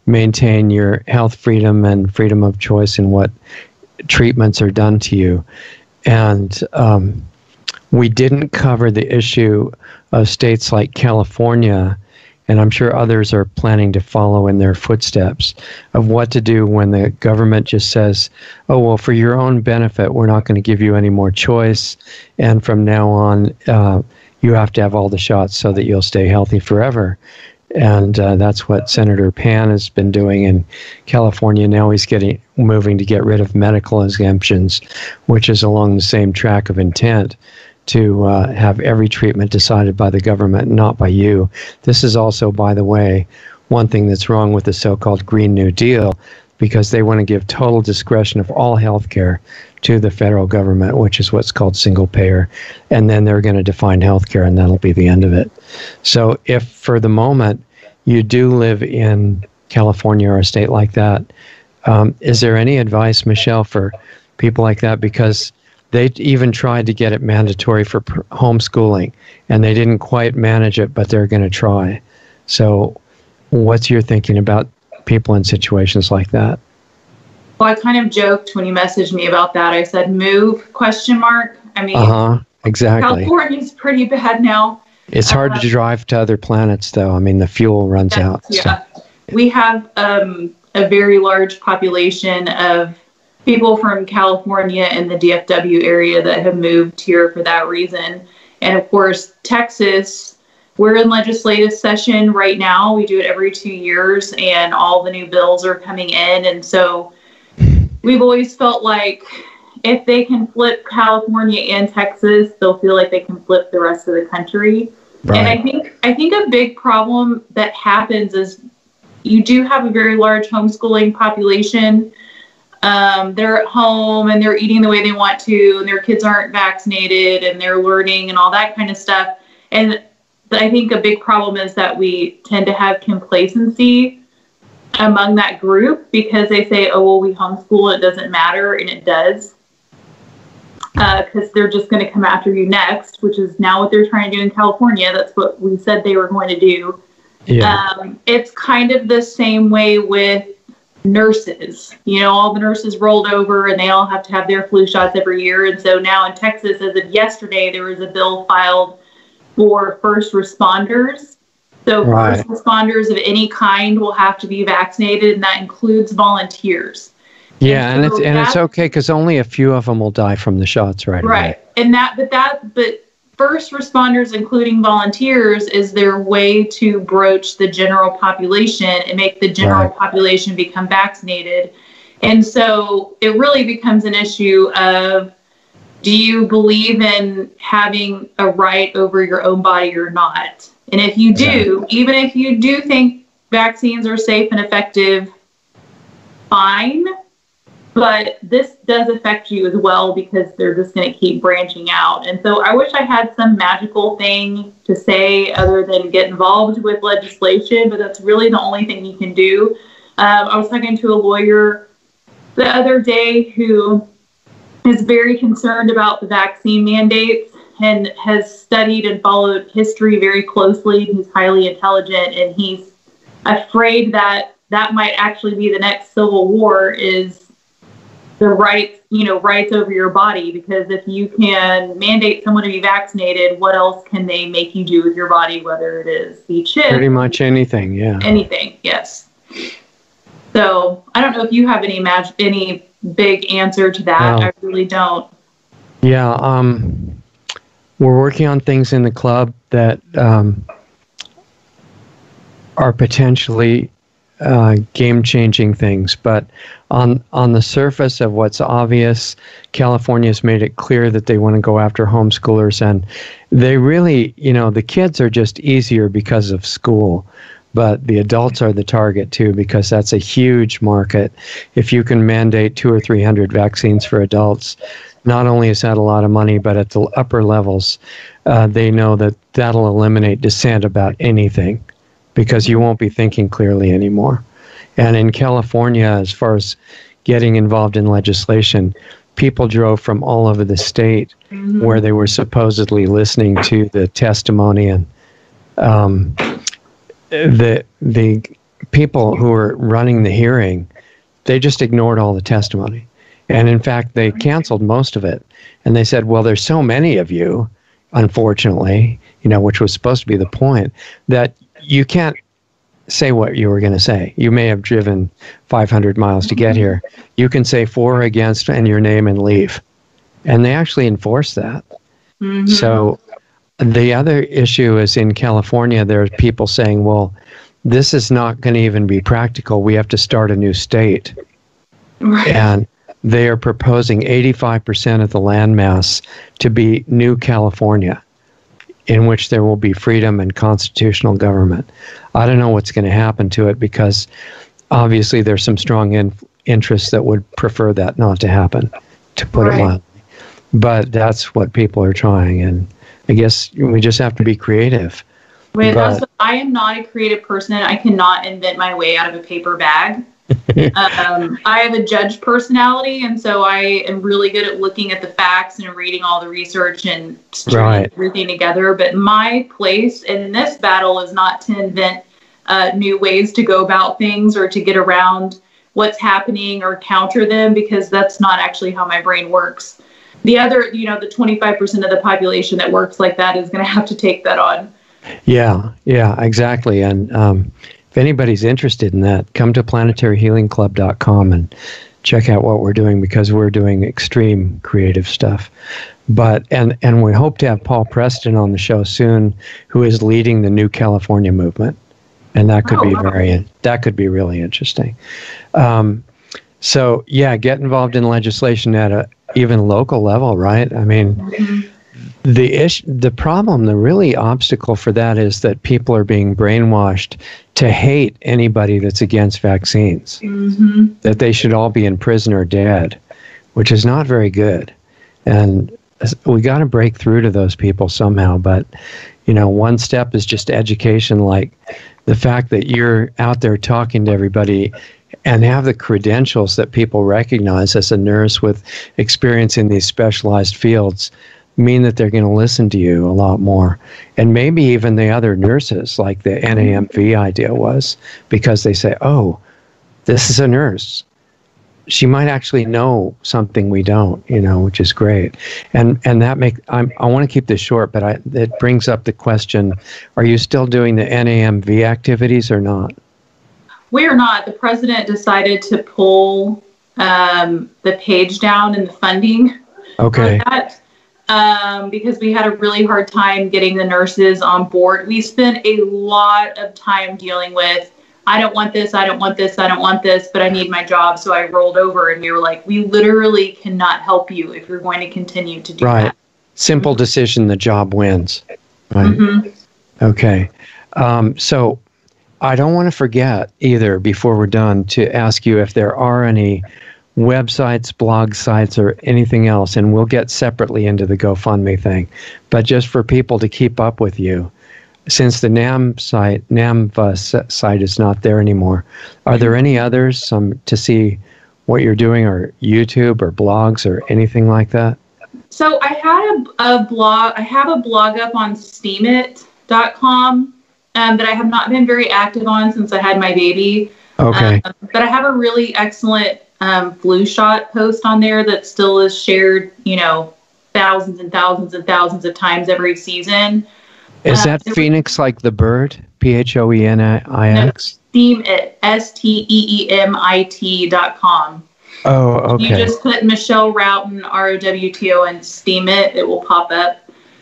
maintain your health freedom and freedom of choice in what treatments are done to you. And we didn't cover the issue of states like California, and I'm sure others are planning to follow in their footsteps, of what to do when the government just says, oh, well, for your own benefit, we're not going to give you any more choice, and from now on, you have to have all the shots so that you'll stay healthy forever. And that's what Senator Pan has been doing in California. Now he's moving to get rid of medical exemptions, which is along the same track of intent to have every treatment decided by the government, not by you. This is also, by the way, one thing that's wrong with the so-called Green New Deal, because they want to give total discretion of all health care to the federal government, which is what's called single payer, and then they're going to define healthcare, and that'll be the end of it. So if for the moment you do live in California or a state like that, is there any advice, Michelle, for people like that? Because they even tried to get it mandatory for homeschooling, and they didn't quite manage it, but they're going to try. So what's your thinking about people in situations like that? Well, I kind of joked when you messaged me about that. I said, move, ? I mean, exactly. California's pretty bad now. It's hard to drive to other planets, though. I mean, the fuel runs out. Yeah. So. We have a very large population of people from California and the DFW area that have moved here for that reason. And of course, Texas, we're in legislative session right now. We do it every 2 years, and all the new bills are coming in. And so we've always felt like if they can flip California and Texas, they'll feel like they can flip the rest of the country. Right. And I think a big problem that happens is you do have a very large homeschooling population. They're at home and they're eating the way they want to, and their kids aren't vaccinated, and they're learning and all that kind of stuff. And I think a big problem is that we tend to have complacency among that group because they say, oh, well, we homeschool, it doesn't matter, and it does. Because they're just going to come after you next, which is now what they're trying to do in California. That's what we said they were going to do. Yeah. It's kind of the same way with nurses. You know, all the nurses rolled over and they all have to have their flu shots every year. And so now in Texas, as of yesterday, there was a bill filed for first responders. So first responders of any kind will have to be vaccinated, and that includes volunteers. Yeah, and it's okay because only a few of them will die from the shots right away. And but first responders, including volunteers, is their way to broach the general population and make the general population become vaccinated. And so it really becomes an issue of, do you believe in having a right over your own body or not? And if you do, even if you do think vaccines are safe and effective, fine. But this does affect you as well because they're just going to keep branching out. And so I wish I had some magical thing to say other than get involved with legislation, but that's really the only thing you can do. I was talking to a lawyer the other day who is very concerned about the vaccine mandates and has studied and followed history very closely. He's highly intelligent, and he's afraid that that might actually be the next civil war, is the rights over your body, because if you can mandate someone to be vaccinated, what else can they make you do with your body, whether it is the chip? Pretty much anything, yeah. Anything, yes. So I don't know if you have any big answer to that. I really don't. Yeah, we're working on things in the club that are potentially game-changing things, but on the surface of what's obvious, California's made it clear that they want to go after homeschoolers, and they really, the kids are just easier because of school, but the adults are the target too, because that's a huge market. If you can mandate 200 or 300 vaccines for adults, not only is that a lot of money, but at the upper levels, they know that that'll eliminate dissent about anything, because you won't be thinking clearly anymore. And in California, as far as getting involved in legislation, people drove from all over the state where they were supposedly listening to the testimony, and the people who were running the hearing, they just ignored all the testimony. And in fact, they canceled most of it. And they said, well, there's so many of you, unfortunately, which was supposed to be the point, that you can't say what you were going to say. You may have driven 500 miles to get here. You can say for or against and your name and leave. And they actually enforce that. Mm-hmm. So the other issue is in California, there are people saying, well, this is not going to even be practical. We have to start a new state. Right. And they are proposing 85% of the landmass to be New California, in which there will be freedom and constitutional government. I don't know what's going to happen to it, because obviously there's some strong interests that would prefer that not to happen. to put it mildly. But that's what people are trying, and I guess we just have to be creative. I am not a creative person. I cannot invent my way out of a paper bag. I have a judge personality, and so I am really good at looking at the facts and reading all the research and stringing everything together. But my place in this battle is not to invent new ways to go about things or to get around what's happening or counter them, because that's not actually how my brain works. The other, the 25% of the population that works like that is going to have to take that on. Yeah, exactly. And if anybody's interested in that, come to planetaryhealingclub.com and check out what we're doing, because we're doing extreme creative stuff. But and we hope to have Paul Preston on the show soon, who is leading the New California movement, and that could be really interesting. So yeah, get involved in legislation at a even local level, right? I mean, the problem, the really obstacle for that is that people are being brainwashed to hate anybody that's against vaccines, that they should all be in prison or dead, which is not very good. And we got to break through to those people somehow. But, one step is just education, like the fact that you're out there talking to everybody and have the credentials that people recognize as a nurse with experience in these specialized fields mean that they're going to listen to you a lot more. And maybe even the other nurses, like the NAMV idea was, because they say, oh, this is a nurse. She might actually know something we don't, which is great. And that I want to keep this short, but it brings up the question, are you still doing the NAMV activities or not? We are not. The president decided to pull the page down in the funding for that, because we had a really hard time getting the nurses on board. We spent a lot of time dealing with, I don't want this, I don't want this, I don't want this, but I need my job. So I rolled over, and we were like, we literally cannot help you if you're going to continue to do that. Simple decision, the job wins. Right. Okay. So I don't want to forget either, before we're done, to ask you if there are any websites, blog sites, or anything else, and we'll get separately into the GoFundMe thing, but just for people to keep up with you, since the NAMV site is not there anymore. Are there any others to see what you're doing, or YouTube or blogs or anything like that? So I had a blog. I have a blog up on steamit.com that I have not been very active on since I had my baby. Okay. But I have a really excellent flu shot post on there that still is shared, thousands and thousands and thousands of times every season. Is that Phoenix like the bird? Phoenix? No, Steemit, STEEMIT.com. Oh, okay. You just put Michelle Rowton, ROWTO, and Steemit, it will pop up.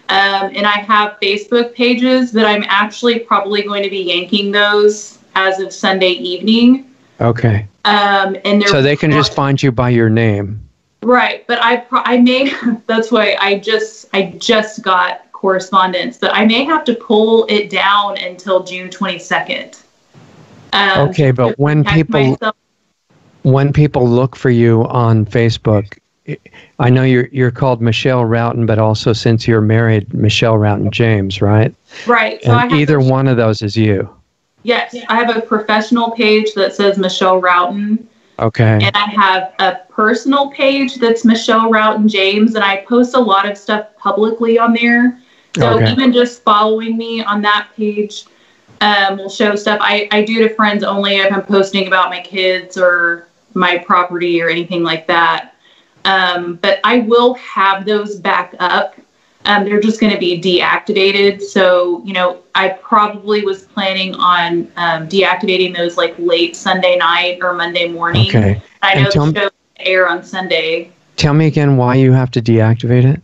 And I have Facebook pages that I'm actually probably going to be yanking those as of Sunday evening. Okay. And so they can just find you by your name. Right, but I may. That's why I just got correspondence, but I may have to pull it down until June 22nd. Okay, but when people look for you on Facebook, I know you're called Michelle Rowton, but also, since you're married, Michelle Rowton James, right? Right. So and either one of those is you. Yes, I have a professional page that says Michelle Rowton. Okay. And I have a personal page that's Michelle Rowton James, and I post a lot of stuff publicly on there. So even just following me on that page will show stuff. I do to friends only if I'm posting about my kids or my property or anything like that. But I will have those back up. They're just going to be deactivated. So, I probably was planning on deactivating those like late Sunday night or Monday morning. Okay. I know the show will air on Sunday. Tell me again why you have to deactivate it.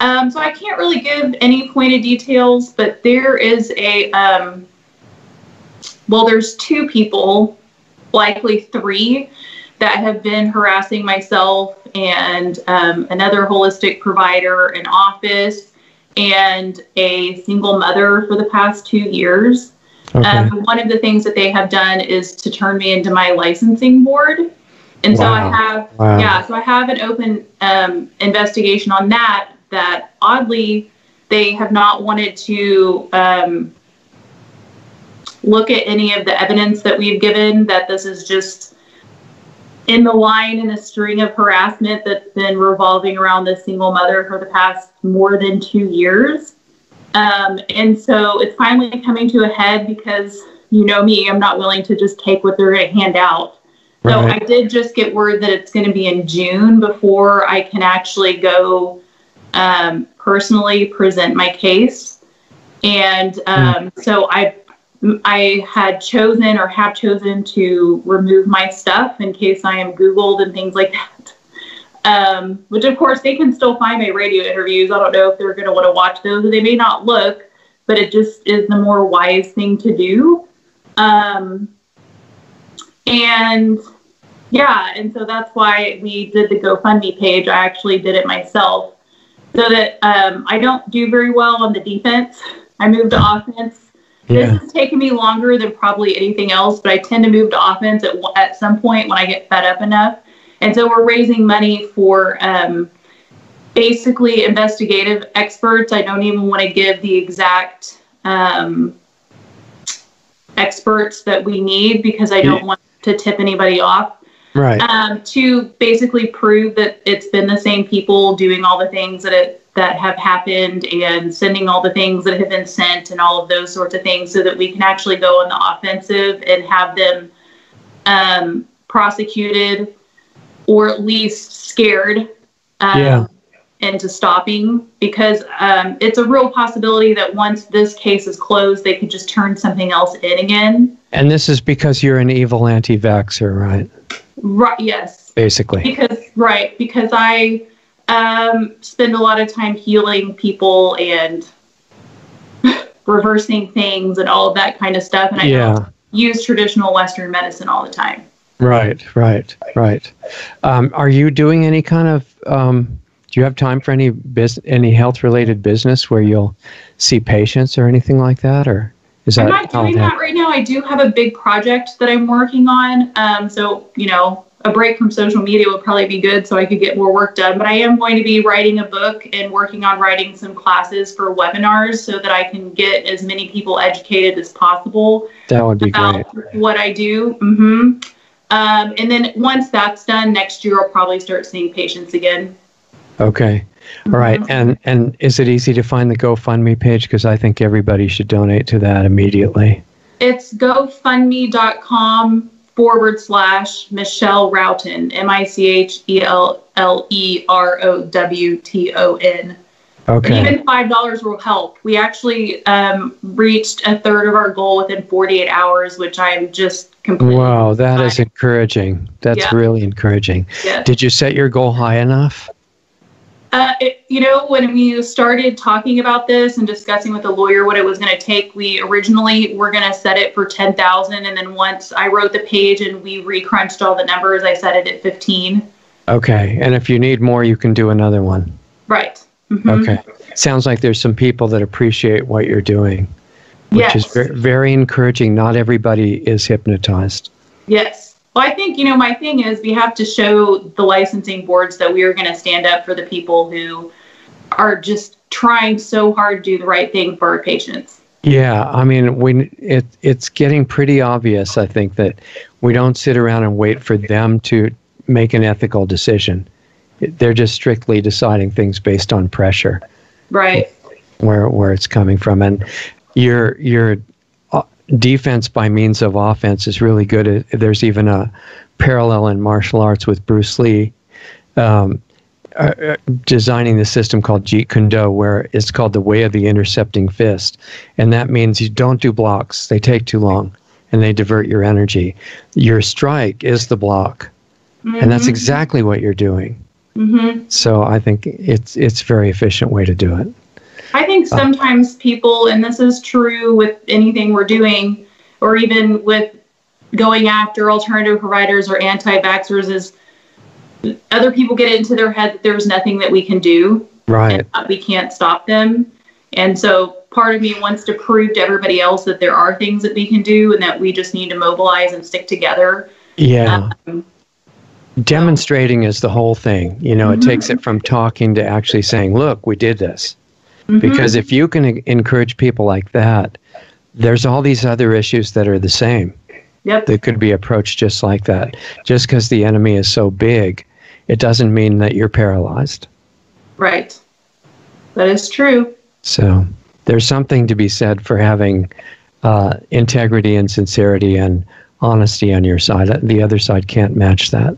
So I can't really give any pointed details, but there is there's 2 people, likely 3, that have been harassing myself and another holistic provider in office and a single mother for the past 2 years. Okay. One of the things that they have done is to turn me into my licensing board. And so I have, so I have an open investigation on that oddly, they have not wanted to look at any of the evidence that we've given, that this is just in the line in a string of harassment that's been revolving around this single mother for the past more than 2 years. And so it's finally coming to a head because, you know me, I'm not willing to just take what they're going to hand out. Right. So I did just get word that it's going to be in June before I can actually go personally present my case. And so I had chosen or have chosen to remove my stuff in case I am Googled and things like that. Which, of course, they can still find my radio interviews. I don't know if they're going to want to watch those, or they may not look, but it just is the more wise thing to do. And so that's why we did the GoFundMe page. I actually did it myself so that I don't do very well on the defense. I moved to offense. Yeah. This has taken me longer than probably anything else, but I tend to move to offense at some point when I get fed up enough. And so we're raising money for basically investigative experts. I don't even want to give the exact experts that we need because I don't want to tip anybody off. Right. To basically prove that it's been the same people doing all the things that have happened and sending all the things that have been sent and all of those sorts of things, so that we can actually go on the offensive and have them prosecuted, or at least scared into stopping, because it's a real possibility that once this case is closed, they could just turn something else in again. And this is because you're an evil anti-vaxxer, right? Right. Yes. Basically. Because I spend a lot of time healing people and reversing things and all of that kind of stuff, and I don't use traditional Western medicine all the time. Right. Are you doing any kind of? Do you have time for any health-related business where you'll see patients or anything like that, or? I'm not doing that right now. I do have a big project that I'm working on. So, a break from social media would probably be good so I could get more work done. But I am going to be writing a book and working on writing some classes for webinars so that I can get as many people educated as possible. That would be about great. What I do. Mm-hmm. And then once that's done, next year I'll probably start seeing patients again. Okay. All right. And is it easy to find the GoFundMe page? Because I think everybody should donate to that immediately. It's GoFundMe.com/Michelle Rowton, MICHELLEROWTON. Okay. And even $5 will help. We actually reached a third of our goal within 48 hours, which I'm just completely. Wow, that is encouraging. That's really encouraging. Yeah. Did you set your goal high enough? When we started talking about this and discussing with the lawyer what it was going to take, we originally were going to set it for 10,000, and then once I wrote the page and we recrunched all the numbers, I set it at 15. Okay, and if you need more, you can do another one. Right. Mm-hmm. Okay. Sounds like there's some people that appreciate what you're doing, which is very, very encouraging. Not everybody is hypnotized. Yes. Well, I think, my thing is we have to show the licensing boards that we are going to stand up for the people who are just trying so hard to do the right thing for our patients. Yeah, I mean, it's getting pretty obvious, I think, that we don't sit around and wait for them to make an ethical decision. They're just strictly deciding things based on pressure. Right. Where it's coming from. And your defense by means of offense is really good. There's even a parallel in martial arts with Bruce Lee designing the system called Jeet Kune Do, where it's called the way of the intercepting fist. And that means you don't do blocks. They take too long and they divert your energy. Your strike is the block. Mm-hmm. And that's exactly what you're doing. Mm-hmm. So I think it's a very efficient way to do it. I think sometimes people, and this is true with anything we're doing, or even with going after alternative providers or anti-vaxxers, is other people get into their head that there's nothing that we can do. Right. And we can't stop them. And so part of me wants to prove to everybody else that there are things that we can do and that we just need to mobilize and stick together. Yeah. Demonstrating is the whole thing. You know, it takes it from talking to actually saying, look, we did this. Because if you can encourage people like that, there's all these other issues that are the same. Yep. That could be approached just like that. Just because the enemy is so big, it doesn't mean that you're paralyzed. Right. That is true. So there's something to be said for having integrity and sincerity and honesty on your side. The other side can't match that.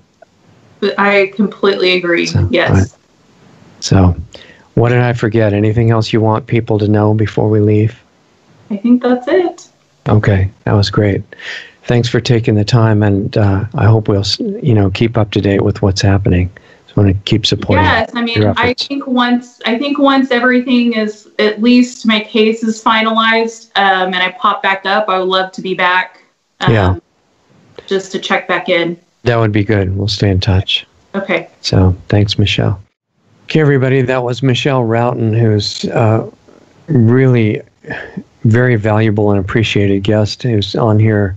I completely agree. So, yes. Right. So, what did I forget? Anything else you want people to know before we leave? I think that's it. Okay, that was great. Thanks for taking the time, and I hope we'll, keep up to date with what's happening. Just want to keep supporting. Yes, I mean, I think once everything is, at least my case is finalized, and I pop back up, I would love to be back. Just to check back in. That would be good. We'll stay in touch. Okay. So, thanks, Michelle. Okay, everybody, that was Michelle Rowton, who's really very valuable and appreciated guest who's on here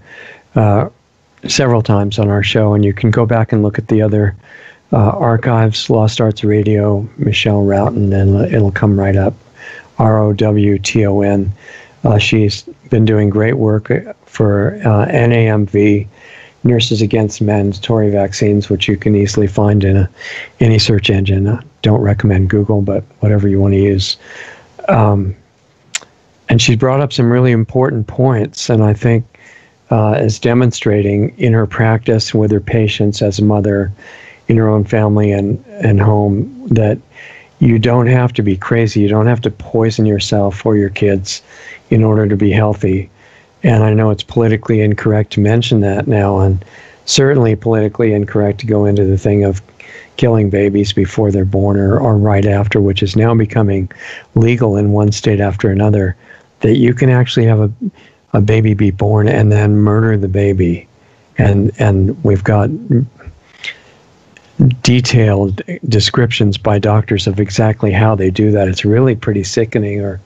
several times on our show, and you can go back and look at the other archives, Lost Arts Radio, Michelle Rowton, and it'll come right up, Rowton. She's been doing great work for NAMV, Nurses Against Mandatory Vaccines, which you can easily find in any search engine. Don't recommend Google, but whatever you want to use. And she's brought up some really important points, and I think is demonstrating in her practice with her patients as a mother in her own family and home that you don't have to be crazy. You don't have to poison yourself or your kids in order to be healthy. And I know it's politically incorrect to mention that now, and certainly politically incorrect to go into the thing of killing babies before they're born or right after, which is now becoming legal in one state after another, that you can actually have a baby be born and then murder the baby. And we've got detailed descriptions by doctors of exactly how they do that. It's really pretty sickening, or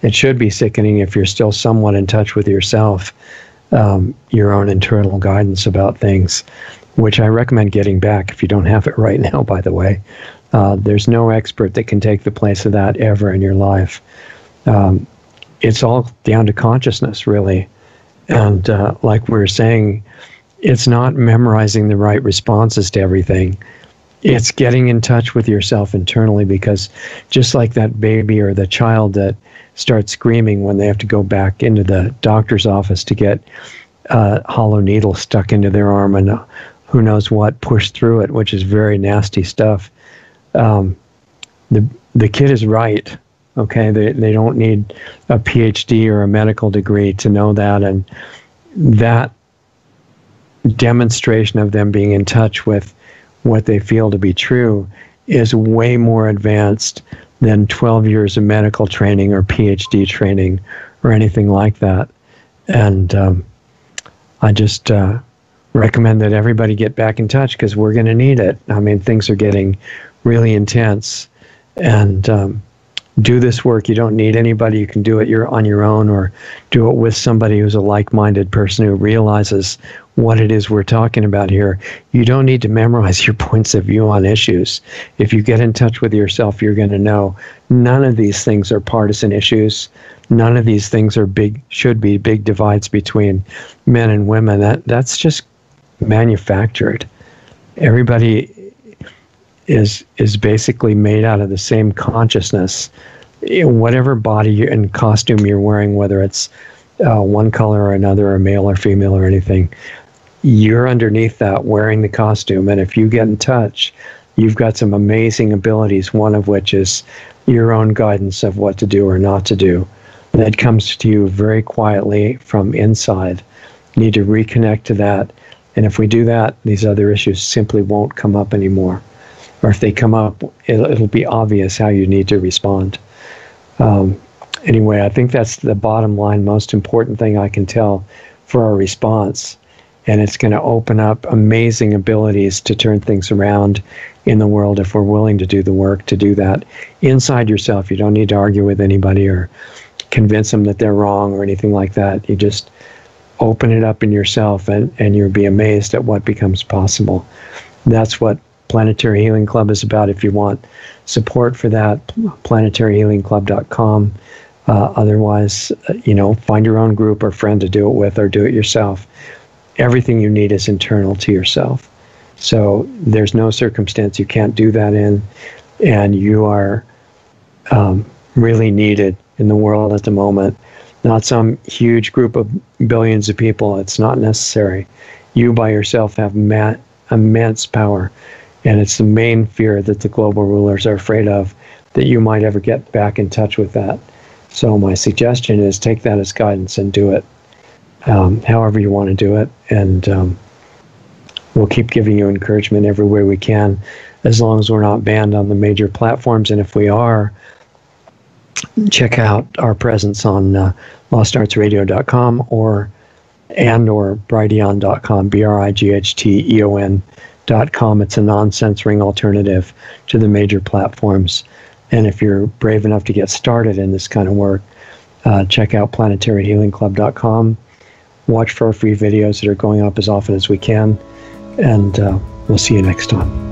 it should be sickening if you're still somewhat in touch with yourself, your own internal guidance about things, which I recommend getting back if you don't have it right now, by the way. There's no expert that can take the place of that ever in your life. It's all down to consciousness, really. And like we were saying, it's not memorizing the right responses to everything. It's getting in touch with yourself internally, because just like that baby or the child that starts screaming when they have to go back into the doctor's office to get a hollow needle stuck into their arm and who knows what pushed through it, which is very nasty stuff. The kid is right. Okay, they don't need a PhD or a medical degree to know that, and that demonstration of them being in touch with what they feel to be true is way more advanced than 12 years of medical training or PhD training or anything like that. And I just recommend that everybody get back in touch, because we're going to need it. I mean, things are getting really intense, and do this work. You don't need anybody. You can do it on your own, or do it with somebody who's a like-minded person who realizes what it is we're talking about here. You don't need to memorize your points of view on issues. If you get in touch with yourself, you're going to know none of these things are partisan issues. None of these things are should be big divides between men and women. That's just manufactured. Everybody is basically made out of the same consciousness. Whatever body and costume you're wearing, whether it's one color or another, or male or female or anything, you're underneath that wearing the costume. And if you get in touch, you've got some amazing abilities, one of which is your own guidance of what to do or not to do. That comes to you very quietly from inside. You need to reconnect to that. And if we do that, these other issues simply won't come up anymore. Or if they come up, it'll be obvious how you need to respond. Anyway, I think that's the bottom line, most important thing I can tell for our response. And it's going to open up amazing abilities to turn things around in the world if we're willing to do the work to do that inside yourself. You don't need to argue with anybody or convince them that they're wrong or anything like that. You just open it up in yourself, and you'll be amazed at what becomes possible. that's what Planetary Healing Club is about. If you want support for that, planetaryhealingclub.com. Otherwise, find your own group or friend to do it with, or do it yourself. Everything you need is internal to yourself. So there's no circumstance you can't do that in, and you are really needed in the world at the moment. Not some huge group of billions of people. It's not necessary. You by yourself have immense power, and it's the main fear that the global rulers are afraid of, that you might ever get back in touch with that. So my suggestion is take that as guidance and do it however you want to do it. And we'll keep giving you encouragement every way we can, as long as we're not banned on the major platforms. And if we are, check out our presence on lostartsradio.com or brighteon.com, BRIGHTEON.com. It's a non-censoring alternative to the major platforms. And if you're brave enough to get started in this kind of work, check out planetaryhealingclub.com. Watch for our free videos that are going up as often as we can. And we'll see you next time.